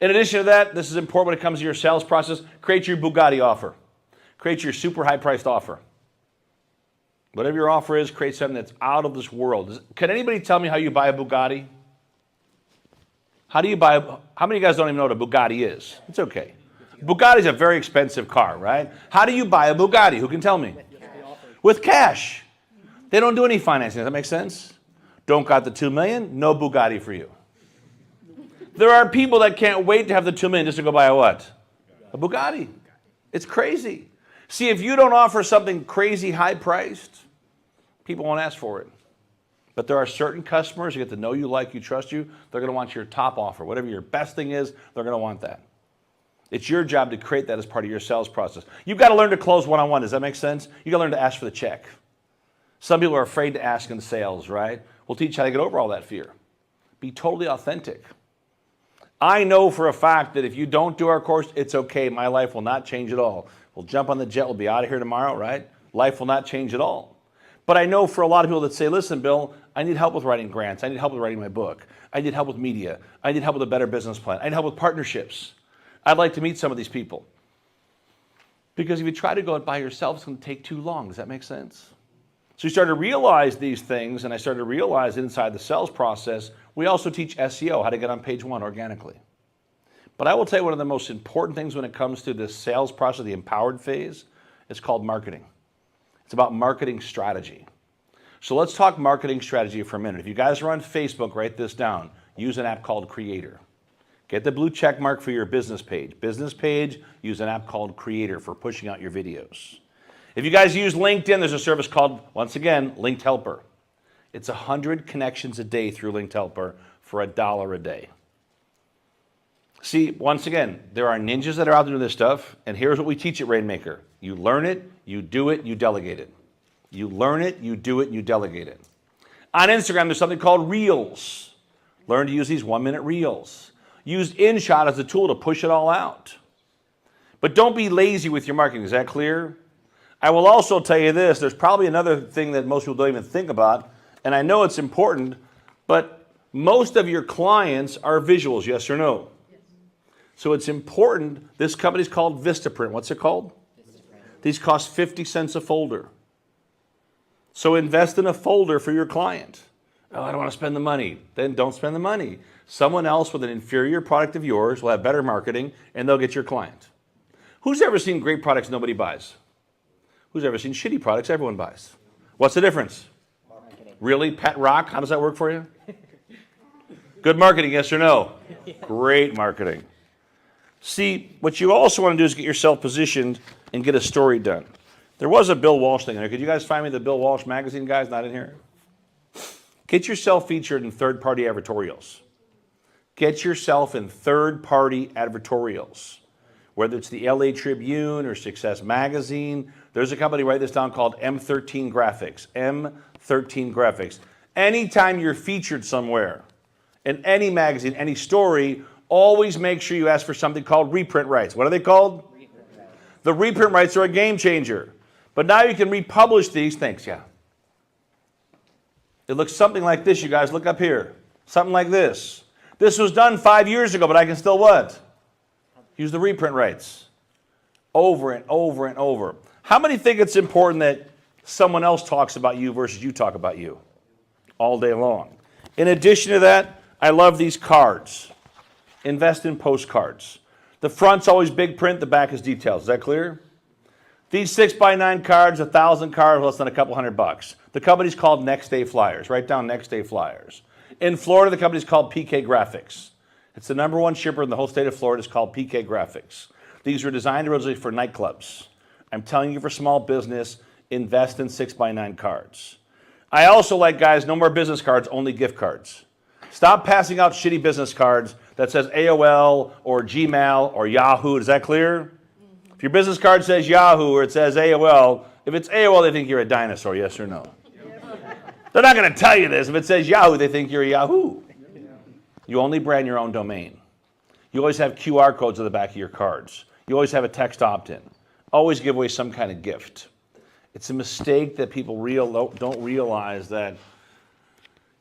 In addition to that, this is important when it comes to your sales process. Create your Bugatti offer. Create your super high-priced offer. Whatever your offer is, create something that's out of this world. Can anybody tell me how you buy a Bugatti? How many of you guys don't even know what a Bugatti is? It's okay. Bugatti's a very expensive car, right? How do you buy a Bugatti? Who can tell me? With cash. They don't do any financing. Does that make sense? Don't got the $2 million? No Bugatti for you. There are people that can't wait to have the $2 million just to go buy a what? A Bugatti. It's crazy. See, if you don't offer something crazy high-priced, people won't ask for it. But there are certain customers who get to know you, like you, trust you. They're going to want your top offer. Whatever your best thing is, they're going to want that. It's your job to create that as part of your sales process. You've got to learn to close one-on-one. Does that make sense? You've got to learn to ask for the check. Some people are afraid to ask in sales, right? We'll teach you how to get over all that fear. Be totally authentic. I know for a fact that if you don't do our course, it's okay. My life will not change at all. We'll jump on the jet. We'll be out of here tomorrow, right? Life will not change at all. But I know for a lot of people that say, listen, Bill, I need help with writing grants. I need help with writing my book. I need help with media. I need help with a better business plan. I need help with partnerships. I'd like to meet some of these people. Because if you try to go it by yourself, it's going to take too long. Does that make sense? So you start to realize these things, and I started to realize inside the sales process, we also teach SEO, how to get on page 1 organically. But I will tell you one of the most important things when it comes to this sales process, the empowered phase, is called marketing. It's about marketing strategy. So let's talk marketing strategy for a minute. If you guys are on Facebook, write this down. Use an app called Creator. Get the blue check mark for your business page. Business page, use an app called Creator for pushing out your videos. If you guys use LinkedIn, there's a service called, once again, Linked Helper. It's 100 connections a day through Linked Helper for $1 a day. See, once again, there are ninjas that are out there doing this stuff, and here's what we teach at Rainmaker. You learn it, you do it, you delegate it. You learn it, you do it, you delegate it. On Instagram, there's something called Reels. Learn to use these 1-minute Reels. Use InShot as a tool to push it all out. But don't be lazy with your marketing. Is that clear? I will also tell you this. There's probably another thing that most people don't even think about, and I know it's important, but most of your clients are visuals, yes or no? Yes. So it's important. This company's called Vistaprint. What's it called? Vistaprint. These cost 50 cents a folder. So invest in a folder for your client. Oh, I don't want to spend the money. Then don't spend the money. Someone else with an inferior product of yours will have better marketing, and they'll get your client. Who's ever seen great products nobody buys? Who's ever seen shitty products everyone buys? What's the difference? Marketing. Really? Pet rock? How does that work for you? Good marketing, yes or no? Great marketing. See, what you also want to do is get yourself positioned and get a story done. There was a Bill Walsh thing in there. Could you guys find me the Bill Walsh magazine, guys? Not in here? Get yourself featured in third-party advertorials. Get yourself in third-party advertorials. Whether it's the LA Tribune or Success Magazine, there's a company, write this down, called M13 Graphics. M13 Graphics. Anytime you're featured somewhere, in any magazine, any story, always make sure you ask for something called reprint rights. What are they called? Reprint rights. The reprint rights are a game changer. But now you can republish these. Thanks, yeah. It looks something like this, you guys. Look up here. Something like this. This was done 5 years ago, but I can still what? Use the reprint rights. Over and over and over. How many think it's important that someone else talks about you versus you talk about you? All day long. In addition to that, I love these cards. Invest in postcards. The front's always big print, the back is details. Is that clear? These 6x9 cards, 1,000 cards, less than a couple $100. The company's called Next Day Flyers. Write down Next Day Flyers. In Florida, the company's called PK Graphics. It's the #1 shipper in the whole state of Florida. It's called PK Graphics. These were designed originally for nightclubs. I'm telling you, for small business, invest in 6x9 cards. I also like, guys, no more business cards, only gift cards. Stop passing out shitty business cards that says AOL or Gmail or Yahoo. Is that clear? If your business card says Yahoo or it says AOL, if it's AOL, they think you're a dinosaur, yes or no? They're not going to tell you this. If it says Yahoo, they think you're a Yahoo. You only brand your own domain. You always have QR codes on the back of your cards. You always have a text opt-in. Always give away some kind of gift. It's a mistake that people don't realize that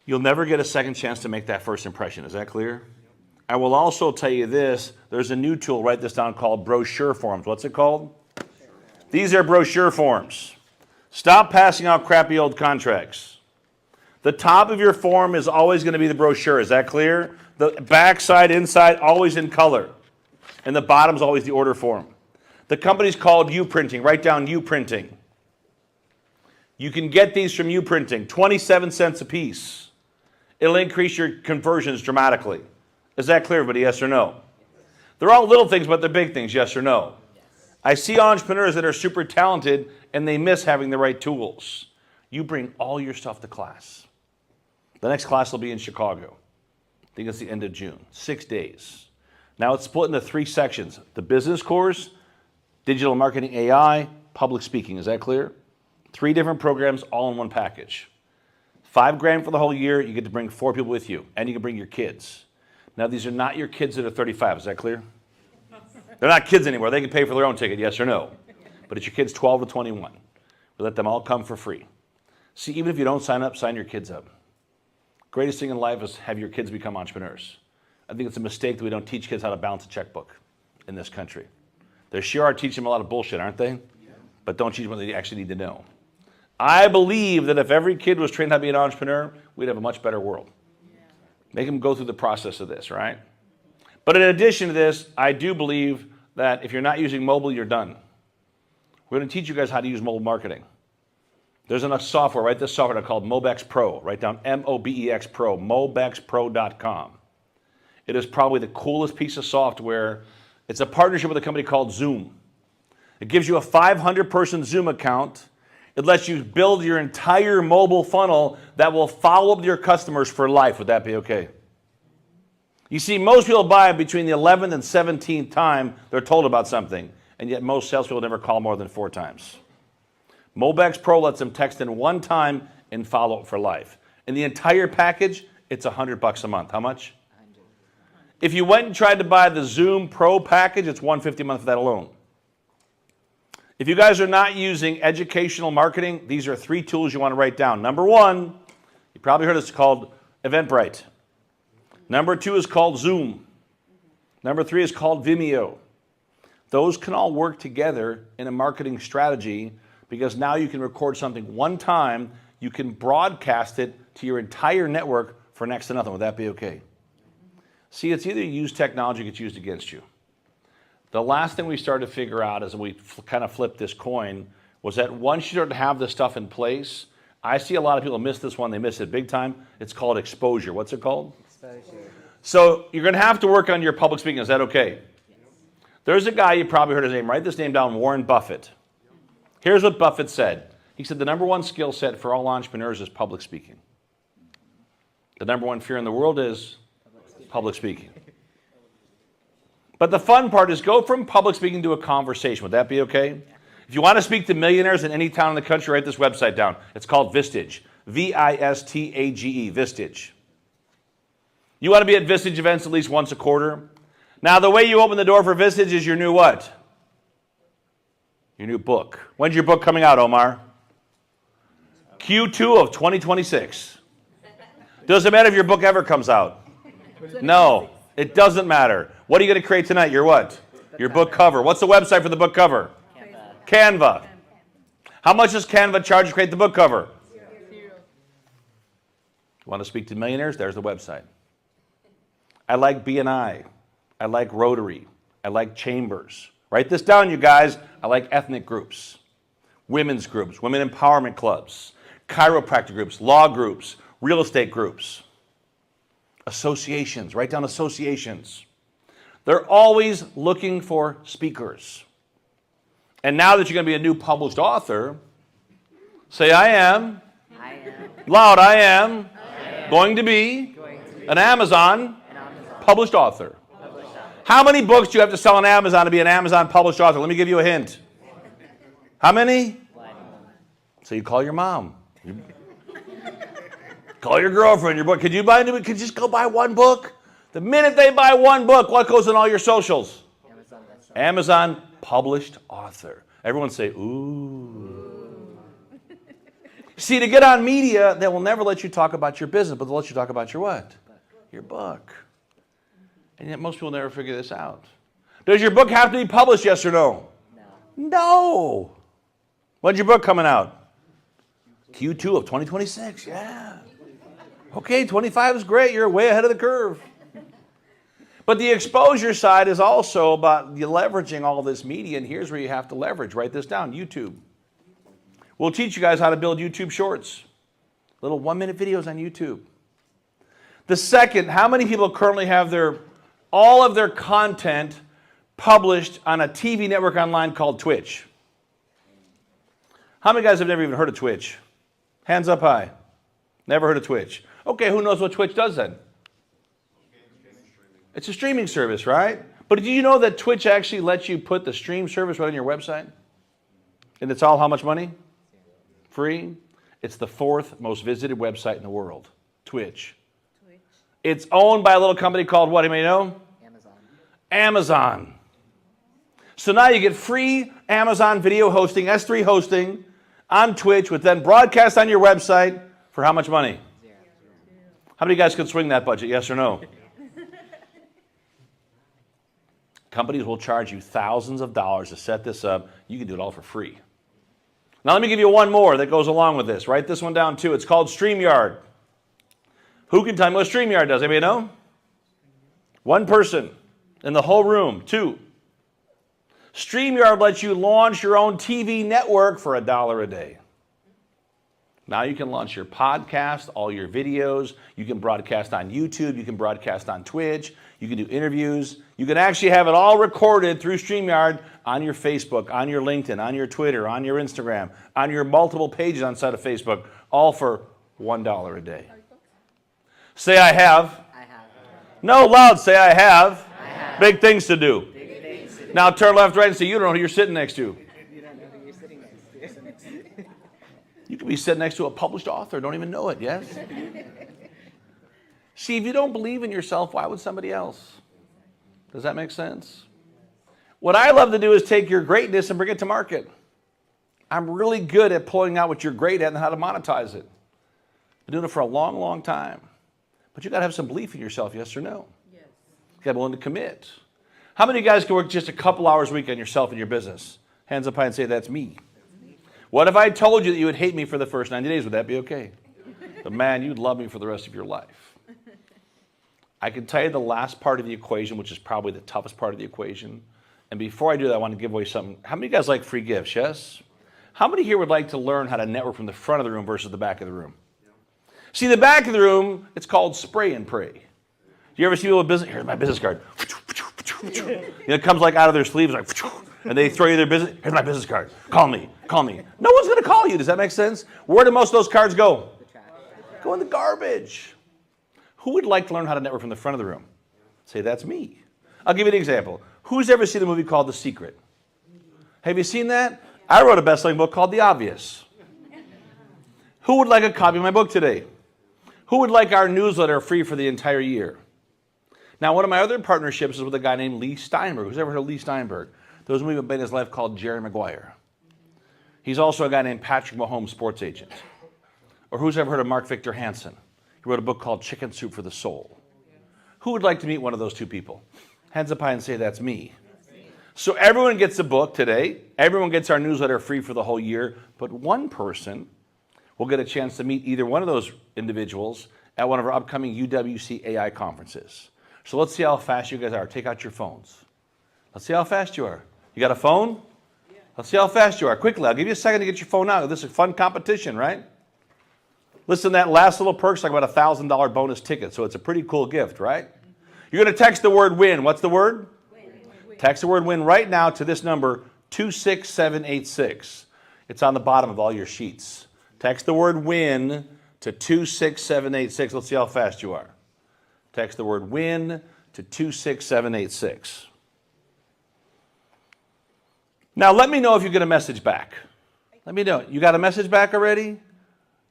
you'll never get a second chance to make that first impression. Is that clear? I will also tell you this. There's a new tool, write this down, called brochure forms. What's it called? These are brochure forms. Stop passing out crappy old contracts. The top of your form is always going to be the brochure. Is that clear? The back side, inside, always in color. And the bottom is always the order form. The company's called U-Printing. Write down U-Printing. You can get these from U-Printing, 27 cents a piece. It'll increase your conversions dramatically. Is that clear, everybody? Yes or no? They're all little things, but they're big things. Yes or no? I see entrepreneurs that are super talented and they miss having the right tools. You bring all your stuff to class. The next class will be in Chicago. I think it's the end of June. 6 days. Now it's split into 3 sections. The business course, digital marketing AI, public speaking. Is that clear? 3 different programs all in one package. $5,000 for the whole year. You get to bring 4 people with you, and you can bring your kids. Now these are not your kids that are 35. Is that clear? They're not kids anymore. They can pay for their own ticket, yes or no? But it's your kids 12 to 21. We let them all come for free. See, even if you don't sign up, sign your kids up. Greatest thing in life is have your kids become entrepreneurs. I think it's a mistake that we don't teach kids how to balance a checkbook in this country. They sure are teaching them a lot of bullshit, aren't they? But don't teach them what they actually need to know. I believe that if every kid was trained how to be an entrepreneur, we'd have a much better world. Make them go through the process of this, right? But in addition to this, I do believe that if you're not using mobile, you're done. We're going to teach you guys how to use mobile marketing. There's enough software, right? This software called Mobex Pro. Write down M-O-B-E-X Pro, mobexpro.com. It is probably the coolest piece of software. It's a partnership with a company called Zoom. It gives you a 500-person Zoom account. It lets you build your entire mobile funnel that will follow up your customers for life. Would that be okay? You see, most people buy between the 11th and 17th time they're told about something, and yet most salespeople never call more than 4 times. Mobex Pro lets them text in 1 time and follow up for life. In the entire package, it's $100 a month. How much? If you went and tried to buy the Zoom Pro package, it's $150 a month for that alone. If you guys are not using educational marketing, these are 3 tools you want to write down. Number 1, you probably heard it's called Eventbrite. Number 2 is called Zoom. Number 3 is called Vimeo. Those can all work together in a marketing strategy because now you can record something 1 time, you can broadcast it to your entire network for next to nothing. Would that be okay? See, it's either you use technology or it gets used against you. The last thing we started to figure out as we kind of flipped this coin was that once you start to have this stuff in place, I see a lot of people miss this one. They miss it big time. It's called exposure. What's it called? Exposure. So you're going to have to work on your public speaking. Is that okay? Yes. There's a guy, you probably heard his name. Write this name down, Warren Buffett. Here's what Buffett said. He said the #1 skill set for all entrepreneurs is public speaking. The #1 fear in the world is public speaking. But the fun part is go from public speaking to a conversation. Would that be okay? If you want to speak to millionaires in any town in the country, write this website down. It's called Vistage. V-I-S-T-A-G-E, Vistage. You want to be at Vistage events at least once a quarter. Now, the way you open the door for Vistage is your new what? Your new book. When's your book coming out, Omar? Q2 of 2026. Doesn't matter if your book ever comes out. No, it doesn't matter. What are you going to create tonight? Your what? Your book cover. What's the website for the book cover? Canva. How much does Canva charge to create the book cover? $0. Want to speak to millionaires? There's the website. I like BNI. I like Rotary. I like chambers. Write this down, you guys. I like ethnic groups, women's groups, women empowerment clubs, chiropractic groups, law groups, real estate groups, associations. Write down associations. They're always looking for speakers. And now that you're going to be a new published author, say, I am. I am. Loud, I am. Going to be an Amazon published author. How many books do you have to sell on Amazon to be an Amazon published author? Let me give you a hint. How many? So you call your mom. Call your girlfriend, your book. Could you just go buy one book? The minute they buy one book, what goes on all your socials? Amazon published author. Everyone say, ooh. See, to get on media, they will never let you talk about your business, but they'll let you talk about your what? Your book. And yet most people never figure this out. Does your book have to be published, yes or no? No. When's your book coming out? Q2 of 2026, yeah. Okay, 25 is great. You're way ahead of the curve. But the exposure side is also about you leveraging all this media, and here's where you have to leverage. Write this down, YouTube. We'll teach you guys how to build YouTube shorts. Little 1-minute videos on YouTube. The second, how many people currently have all of their content published on a TV network online called Twitch? How many guys have never even heard of Twitch? Hands up high. Never heard of Twitch. Okay, who knows what Twitch does then? It's a streaming service, right? But did you know that Twitch actually lets you put the stream service right on your website? And it's all how much money? Free. It's the 4th most visited website in the world, Twitch. It's owned by a little company called what? Anybody know? Amazon. So now you get free Amazon video hosting, S3 hosting on Twitch, which then broadcast on your website for how much money? How many guys can swing that budget, yes or no? Companies will charge you thousands of dollars to set this up. You can do it all for free. Now let me give you one more that goes along with this. Write this one down too. It's called StreamYard. Who can tell me what StreamYard does? Anybody know? One person in the whole room. 2. StreamYard lets you launch your own TV network for $1 a day. Now you can launch your podcast, all your videos. You can broadcast on YouTube. You can broadcast on Twitch. You can do interviews. You can actually have it all recorded through StreamYard on your Facebook, on your LinkedIn, on your Twitter, on your Instagram, on your multiple pages on side of Facebook, all for $1 a day. Say, I have. I have. No, loud. Say, I have. I have. Big things to do. Big things to do. Now turn left, right, and say, you don't know who you're sitting next to. You don't know who you're sitting next to. You could be sitting next to a published author, don't even know it, yes? See, if you don't believe in yourself, why would somebody else? Does that make sense? What I love to do is take your greatness and bring it to market. I'm really good at pulling out what you're great at and how to monetize it. I've been doing it for a long, long time. But you got to have some belief in yourself, yes or no? Yes. You got to be willing to commit. How many of you guys can work just a couple hours a week on yourself and your business? Hands up high and say, that's me. What if I told you that you would hate me for the first 90 days? Would that be okay? But man, you'd love me for the rest of your life. I can tell you the last part of the equation, which is probably the toughest part of the equation. And before I do that, I want to give away something. How many of you guys like free gifts, yes? How many here would like to learn how to network from the front of the room versus the back of the room? See, the back of the room, it's called spray and pray. Do you ever see people with business? Here's my business card. It comes like out of their sleeves, like, and they throw you their business. Here's my business card. Call me. Call me. No one's going to call you. Does that make sense? Where do most of those cards go? Go in the garbage. Who would like to learn how to network from the front of the room? Say, that's me. I'll give you an example. Who's ever seen the movie called The Secret? Have you seen that? I wrote a best-selling book called The Obvious. Who would like a copy of my book today? Who would like our newsletter free for the entire year? Now, one of my other partnerships is with a guy named Lee Steinberg. Who's ever heard of Lee Steinberg? There was a movie in his life called Jerry Maguire. He's also a guy named Patrick Mahomes, sports agent. Or who's ever heard of Mark Victor Hansen? He wrote a book called Chicken Soup for the Soul. Who would like to meet one of those two people? Hands up high and say, that's me. So everyone gets a book today. Everyone gets our newsletter free for the whole year. But one person will get a chance to meet either one of those individuals at one of our upcoming UWC AI conferences. So let's see how fast you guys are. Take out your phones. Let's see how fast you are. You got a phone? Let's see how fast you are. Quickly, I'll give you a second to get your phone out. This is a fun competition, right? Listen, that last little perk's like about a $1,000 bonus ticket, so it's a pretty cool gift, right? You're going to text the word WIN. What's the word? Win. Text the word WIN right now to this number, 26786. It's on the bottom of all your sheets. Text the word WIN to 26786. Let's see how fast you are. Text the word WIN to 26786. Now, let me know if you get a message back. Let me know. You got a message back already?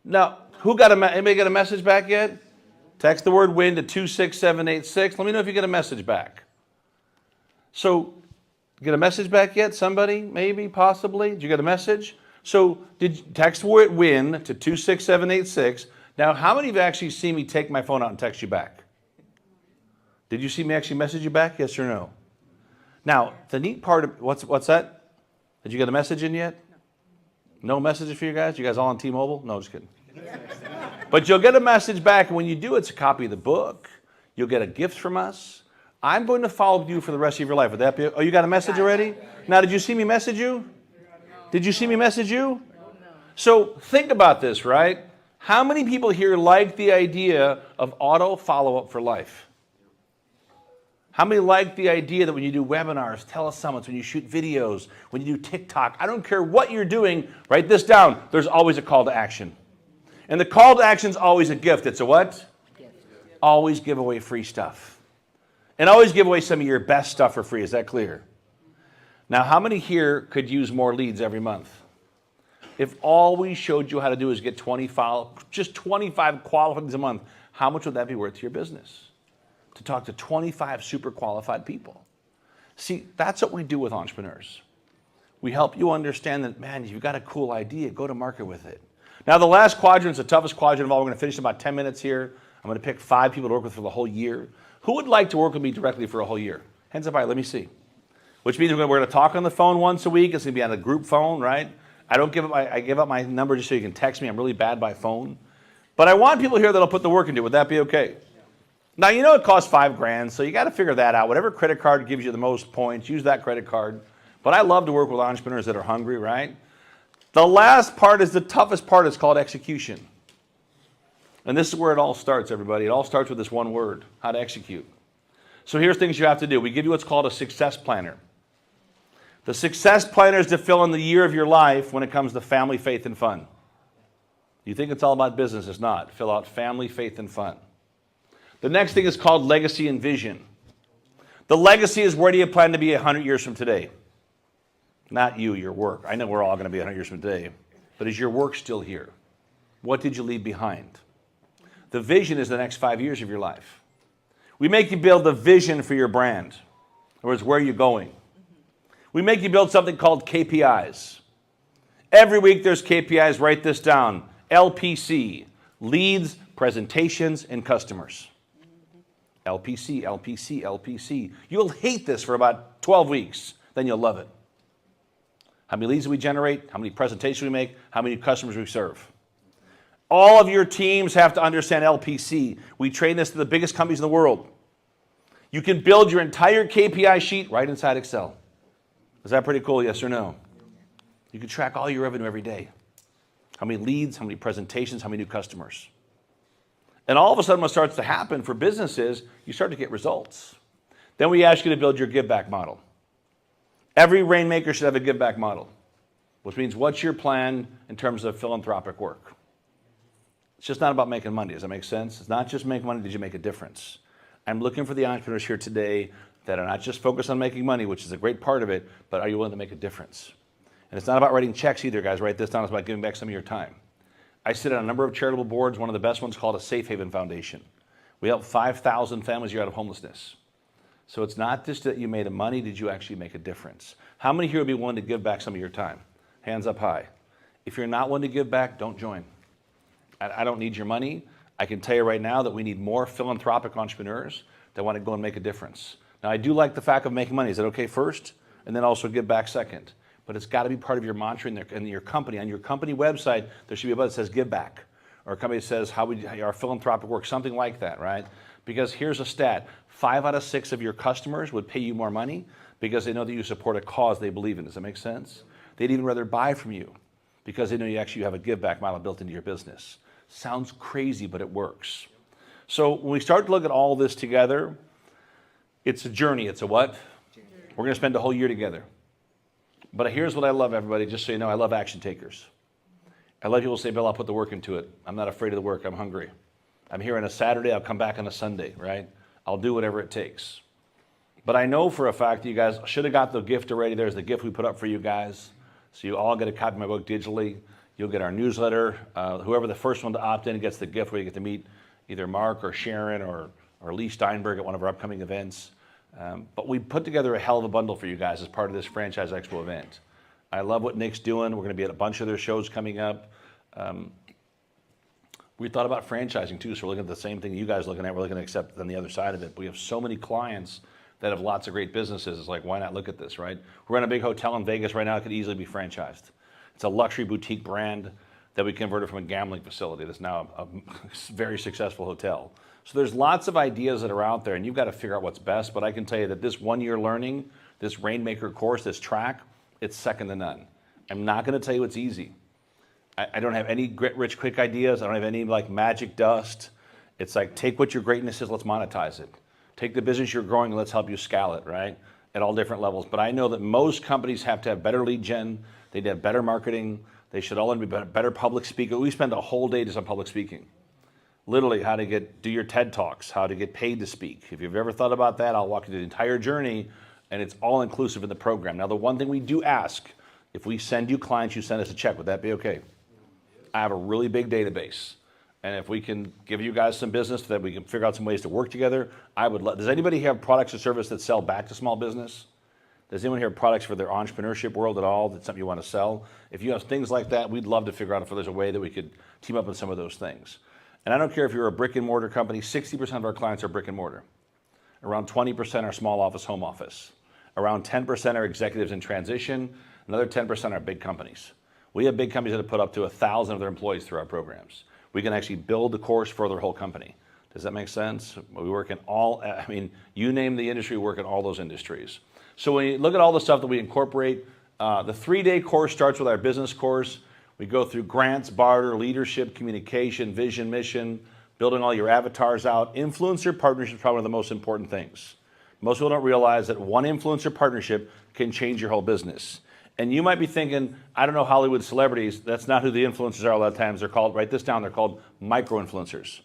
No. Anybody get a message back yet? Text the word WIN to 26786. Let me know if you get a message back. So, get a message back yet? Somebody? Maybe? Possibly? Did you get a message? So, did you text the word WIN to 26786. Now, how many of you actually see me take my phone out and text you back? Did you see me actually message you back? Yes or no? Now, the neat part of, what's that? Did you get a message in yet? No messages for you guys? You guys all on T-Mobile? No, just kidding. But you'll get a message back, and when you do, it's a copy of the book. You'll get a gift from us. I'm going to follow you for the rest of your life. Would that be? Oh, you got a message already? Now, did you see me message you? Did you see me message you? So think about this, right? How many people here like the idea of auto follow-up for life? How many like the idea that when you do webinars, telesummits, when you shoot videos, when you do TikTok, I don't care what you're doing, write this down. There's always a call to action. And the call to action is always a gift. It's a what? Always give away free stuff. And always give away some of your best stuff for free. Is that clear? Now, how many here could use more leads every month? If all we showed you how to do is get 25 qualified a month, how much would that be worth to your business? To talk to 25 super qualified people. See, that's what we do with entrepreneurs. We help you understand that, man, if you've got a cool idea, go to market with it. Now, the last quadrant is the toughest quadrant of all. We're going to finish in about 10 minutes here. I'm going to pick 5 people to work with for the whole year. Who would like to work with me directly for a whole year? Hands up high, let me see. Which means we're going to talk on the phone once a week. It's going to be on a group phone, right? I give up my number just so you can text me. I'm really bad by phone. But I want people here that'll put the work into it. Would that be okay? Now, you know it costs $5,000, so you got to figure that out. Whatever credit card gives you the most points, use that credit card. But I love to work with entrepreneurs that are hungry, right? The last part is the toughest part. It's called execution. And this is where it all starts, everybody. It all starts with this one word, how to execute. So here's things you have to do. We give you what's called a success planner. The success planner is to fill in the year of your life when it comes to family, faith, and fun. You think it's all about business. It's not. Fill out family, faith, and fun. The next thing is called legacy and vision. The legacy is where do you plan to be 100 years from today? Not you, your work. I know we're all going to be 100 years from today. But is your work still here? What did you leave behind? The vision is the next 5 years of your life. We make you build the vision for your brand. In other words, where are you going? We make you build something called KPIs. Every week there's KPIs. Write this down. LPC, leads, presentations, and customers. LPC, LPC, LPC. You'll hate this for about 12 weeks. Then you'll love it. How many leads do we generate? How many presentations we make? How many customers we serve? All of your teams have to understand LPC. We train this to the biggest companies in the world. You can build your entire KPI sheet right inside Excel. Is that pretty cool, yes or no? You can track all your revenue every day. How many leads, how many presentations, how many new customers. And all of a sudden what starts to happen for businesses, you start to get results. Then we ask you to build your give back model. Every rainmaker should have a give back model, which means what's your plan in terms of philanthropic work? It's just not about making money. Does that make sense? It's not just make money. Did you make a difference? I'm looking for the entrepreneurs here today that are not just focused on making money, which is a great part of it, but are you willing to make a difference? And it's not about writing checks either, guys. Write this down. It's about giving back some of your time. I sit on a number of charitable boards. One of the best ones called a Safe Haven Foundation. We help 5,000 families a year out of homelessness. So it's not just that you made money. Did you actually make a difference? How many here would be willing to give back some of your time? Hands up high. If you're not willing to give back, don't join. I don't need your money. I can tell you right now that we need more philanthropic entrepreneurs that want to go and make a difference. Now, I do like the fact of making money. Is that okay first? And then also give back second. But it's got to be part of your mantra in your company. On your company website, there should be a button that says give back. or a company that says how our philanthropic work, something like that, right? Because here's a stat, 5 out of 6 of your customers would pay you more money because they know that you support a cause they believe in. Does that make sense? They'd even rather buy from you because they know you actually have a give back model built into your business. Sounds crazy, but it works. So when we start to look at all this together, it's a journey. It's a what? We're going to spend a whole year together. But here's what I love, everybody, just so you know, I love action takers. I love people who say, Bill, I'll put the work into it. I'm not afraid of the work. I'm hungry. I'm here on a Saturday. I'll come back on a Sunday, right? I'll do whatever it takes. But I know for a fact that you guys should have got the gift already. There's the gift we put up for you guys. So you all get a copy of my book digitally. You'll get our newsletter. Whoever the first one to opt in gets the gift where you get to meet either Mark or Sharon or Lee Steinberg at one of our upcoming events. But we put together a hell of a bundle for you guys as part of this Franchise Expo event. I love what Nick's doing. We're going to be at a bunch of their shows coming up. We thought about franchising too, so we're looking at the same thing you guys are looking at. We're looking at accept on the other side of it. But we have so many clients that have lots of great businesses. It's like, why not look at this, right? We're in a big hotel in Vegas right now. It could easily be franchised. It's a luxury boutique brand that we converted from a gambling facility that's now a very successful hotel. So there's lots of ideas that are out there, and you've got to figure out what's best. But I can tell you that this 1 year learning, this Rainmaker course, this track, it's second to none. I'm not going to tell you it's easy. I don't have any rich, quick ideas. I don't have any like magic dust. It's like, take what your greatness is, let's monetize it. Take the business you're growing and let's help you scale it, right? At all different levels. But I know that most companies have to have better lead gen. They need to have better marketing. They should all be better public speakers. We spend a whole day just on public speaking. Literally how to do your TED Talks, how to get paid to speak. If you've ever thought about that, I'll walk you through the entire journey, and it's all inclusive in the program. Now, the one thing we do ask, if we send you clients, you send us a check. Would that be okay? I have a really big database, and if we can give you guys some business that we can figure out some ways to work together, I would love. Does anybody have products or service that sell back to small business? Does anyone have products for their entrepreneurship world at all? That's something you want to sell? If you have things like that, we'd love to figure out if there's a way that we could team up on some of those things. And I don't care if you're a brick and mortar company, 60% of our clients are brick and mortar. Around 20% are small office, home office. Around 10% are executives in transition. Another 10% are big companies. We have big companies that have put up to 1,000 of their employees through our programs. We can actually build the course for their whole company. Does that make sense? We work in all, I mean, you name the industry, we work in all those industries. So when you look at all the stuff that we incorporate, the 3-day course starts with our business course. We go through grants, barter, leadership, communication, vision, mission, building all your avatars out. Influencer partnership is probably one of the most important things. Most people don't realize that one influencer partnership can change your whole business. And you might be thinking, I don't know Hollywood celebrities. That's not who the influencers are a lot of times. They're called, write this down, they're called micro-influencers.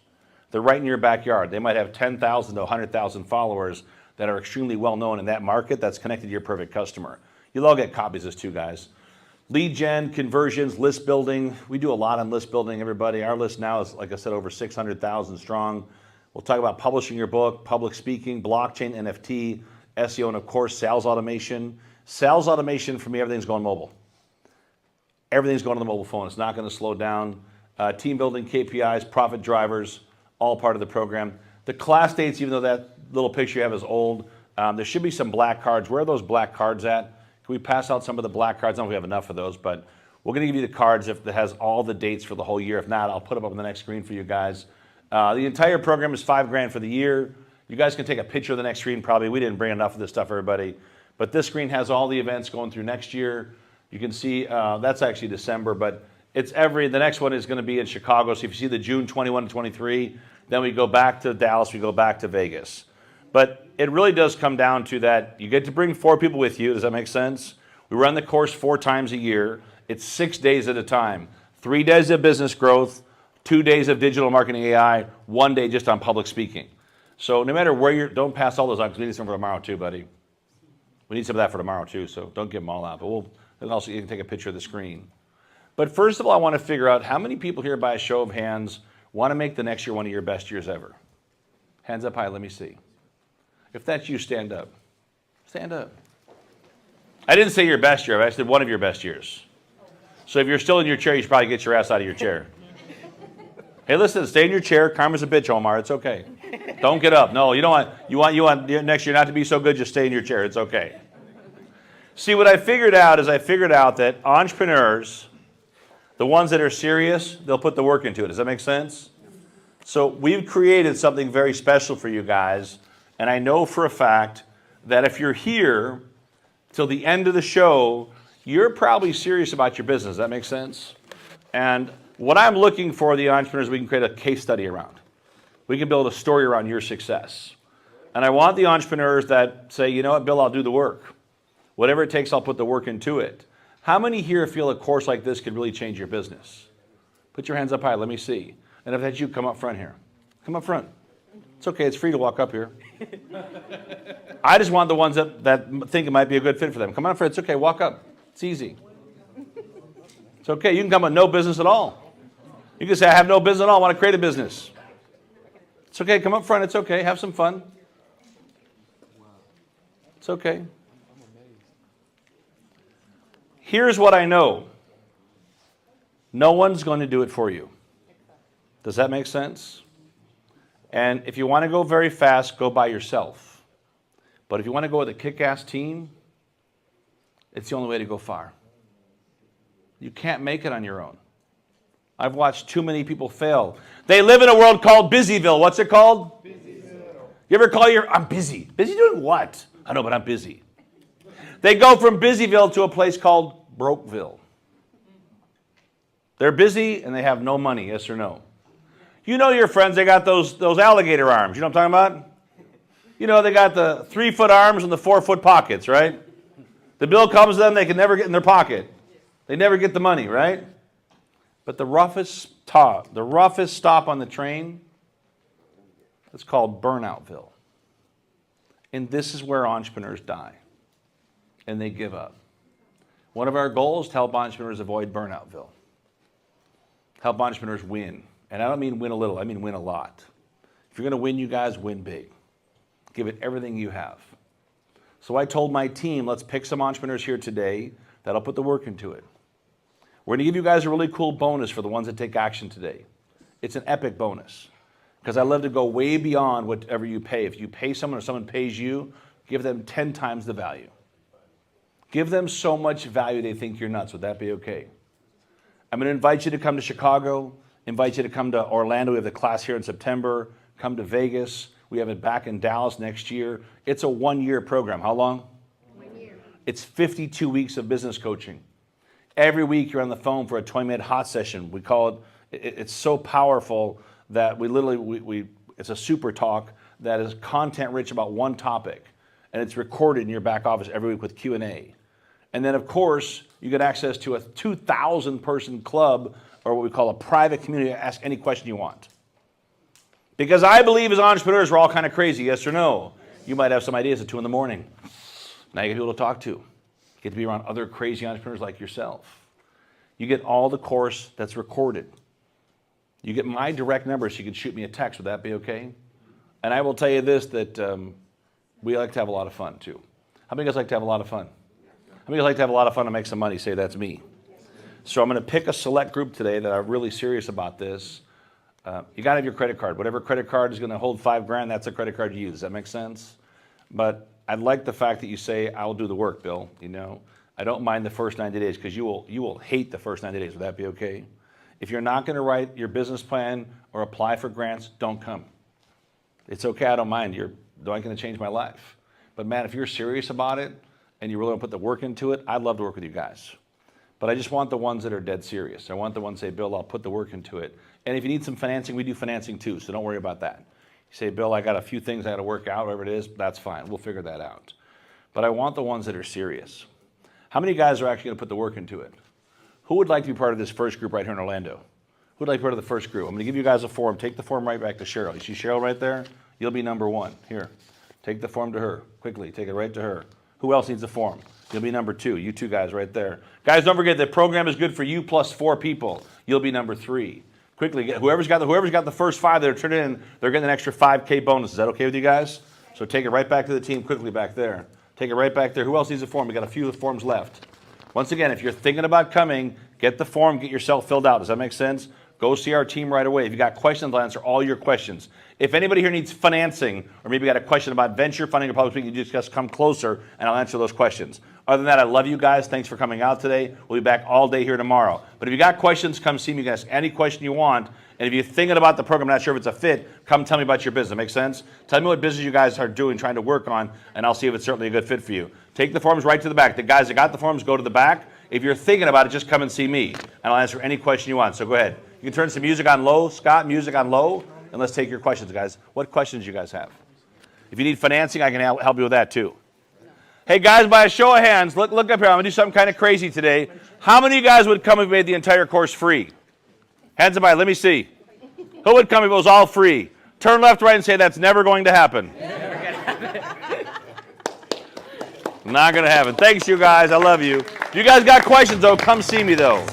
They're right in your backyard. They might have 10,000 to 100,000 followers that are extremely well known in that market that's connected to your perfect customer. You'll all get copies of this too, guys. Lead gen, conversions, list building. We do a lot on list building, everybody. Our list now is, like I said, over 600,000 strong. We'll talk about publishing your book, public speaking, blockchain, NFT, SEO, and of course, sales automation. Sales automation, for me, everything's going mobile. Everything's going to the mobile phone. It's not going to slow down. Team building, KPIs, profit drivers, all part of the program. The class dates, even though that little picture you have is old, there should be some black cards. Where are those black cards at? Can we pass out some of the black cards? I don't know if we have enough of those, but we're going to give you the cards that has all the dates for the whole year. If not, I'll put them up on the next screen for you guys. The entire program is $5,000 for the year. You guys can take a picture of the next screen probably. We didn't bring enough of this stuff, everybody. But this screen has all the events going through next year. You can see that's actually December, but it's the next one is going to be in Chicago. So if you see the June 21 to 23, then we go back to Dallas, we go back to Vegas. But it really does come down to that you get to bring 4 people with you. Does that make sense? We run the course 4 times a year. It's 6 days at a time. 3 days of business growth, 2 days of digital marketing AI, 1 day just on public speaking. So no matter where don't pass all those out because we need some for tomorrow too, buddy. We need some of that for tomorrow too, so don't give them all out. But also you can take a picture of the screen. But first of all, I want to figure out how many people here by a show of hands want to make the next year one of your best years ever. Hands up high, let me see. If that's you, stand up. Stand up. I didn't say your best year, I said one of your best years. So if you're still in your chair, you should probably get your ass out of your chair. Hey, listen, stay in your chair. Karma's a bitch, Omar. It's okay. Don't get up. No, you don't want next year not to be so good, just stay in your chair. It's okay. See, what I figured out is that entrepreneurs, The ones that are serious, they'll put the work into it. Does that make sense? So we've created something very special for you guys, and I know for a fact that if you're here till the end of the show, you're probably serious about your business. Does that make sense? And what I'm looking for the entrepreneurs, we can create a case study around. We can build a story around your success. And I want the entrepreneurs that say, you know what, Bill, I'll do the work. Whatever it takes, I'll put the work into it. How many here feel a course like this could really change your business? Put your hands up high. Let me see. And if that's you, come up front here. Come up front. It's okay. It's free to walk up here. I just want the ones that think it might be a good fit for them. Come on up front. It's okay. Walk up. It's easy. It's okay. You can come with no business at all. You can say, I have no business at all. I want to create a business. It's okay. Come up front. It's okay. Have some fun. It's okay. Here's what I know. No one's going to do it for you. Does that make sense? And if you want to go very fast, go by yourself. But if you want to go with a kick-ass team, it's the only way to go far. You can't make it on your own. I've watched too many people fail. They live in a world called Busyville. What's it called? Busyville. You ever call I'm busy. Busy doing what? I know, but I'm busy. They go from Busyville to a place called Brokeville. They're busy and they have no money, yes or no? You know your friends, they got those alligator arms. You know what I'm talking about? You know, they got the 3-foot arms and the 4-foot pockets, right? The bill comes to them, they can never get in their pocket. They never get the money, right? But the roughest stop on the train, it's called Burnoutville. And this is where entrepreneurs die. And they give up. One of our goals is to help entrepreneurs avoid Burnoutville. Help entrepreneurs win. And I don't mean win a little, I mean win a lot. If you're going to win, you guys win big. Give it everything you have. So I told my team, let's pick some entrepreneurs here today that'll put the work into it. We're going to give you guys a really cool bonus for the ones that take action today. It's an epic bonus. Because I love to go way beyond whatever you pay. If you pay someone or someone pays you, give them 10 times the value. Give them so much value they think you're nuts. Would that be okay? I'm going to invite you to come to Chicago, invite you to come to Orlando. We have the class here in September. Come to Vegas. We have it back in Dallas next year. It's a 1-year program. How long? 1 year. It's 52 weeks of business coaching. Every week you're on the phone for a 20-minute hot session. We call it's so powerful that we literally, it's a super talk that is content rich about one topic. And it's recorded in your back office every week with Q&A. And then, of course, you get access to a 2,000-person club, or what we call a private community, to ask any question you want. Because I believe as entrepreneurs, we're all kind of crazy, yes or no? You might have some ideas at 2 in the morning. Now you get people to talk to. You get to be around other crazy entrepreneurs like yourself. You get all the course that's recorded. You get my direct number so you can shoot me a text. Would that be okay? And I will tell you this, that we like to have a lot of fun, too. How many of you guys like to have a lot of fun? How many of you like to have a lot of fun and make some money? Say, that's me. So I'm going to pick a select group today that are really serious about this. You got to have your credit card. Whatever credit card is going to hold $5,000, that's a credit card you use. Does that make sense? But I'd like the fact that you say, I'll do the work, Bill. You know, I don't mind the first 90 days because you will hate the first 90 days. Would that be okay? If you're not going to write your business plan or apply for grants, don't come. It's okay. I don't mind. You're not going to change my life. But man, if you're serious about it and you really want to put the work into it, I'd love to work with you guys. But I just want the ones that are dead serious. I want the ones that say, Bill, I'll put the work into it. And if you need some financing, we do financing too, so don't worry about that. You say, Bill, I got a few things I got to work out, whatever it is, that's fine. We'll figure that out. But I want the ones that are serious. How many guys are actually going to put the work into it? Who would like to be part of this first group right here in Orlando? Who would like to be part of the first group? I'm going to give you guys a form. Take the form right back to Cheryl. You see Cheryl right there? You'll be number 1. Here, take the form to her. Quickly, take it right to her. Who else needs a form? You'll be number 2. You 2 guys right there. Guys, don't forget the program is good for you plus 4 people. You'll be number 3. Quickly, whoever's got the first 5 that are turned in, they're getting an extra 5K bonus. Is that okay with you guys? So take it right back to the team quickly back there. Take it right back there. Who else needs a form? We got a few forms left. Once again, if you're thinking about coming, get the form, get yourself filled out. Does that make sense? Go see our team right away. If you got questions, I'll answer all your questions. If anybody here needs financing, or maybe got a question about venture funding or public speaking, you just come closer and I'll answer those questions. Other than that, I love you guys. Thanks for coming out today. We'll be back all day here tomorrow. But if you got questions, come see me. You can ask any question you want. And if you're thinking about the program, not sure if it's a fit, come tell me about your business. Make sense? Tell me what business you guys are doing, trying to work on, and I'll see if it's certainly a good fit for you. Take the forms right to the back. The guys that got the forms, go to the back. If you're thinking about it, just come and see me, and I'll answer any question you want. So go ahead. You can turn some music on low. Scott, music on low, and let's take your questions, guys. What questions do you guys have? If you need financing, I can help you with that too. Hey, guys, by a show of hands, look up here. I'm going to do something kind of crazy today. How many of you guys would come if we made the entire course free? Hands up high. Let me see. Who would come if it was all free? Turn left, right, and say that's never going to happen. Not going to happen. Thanks, you guys. I love you. If you guys got questions, though, come see me, though.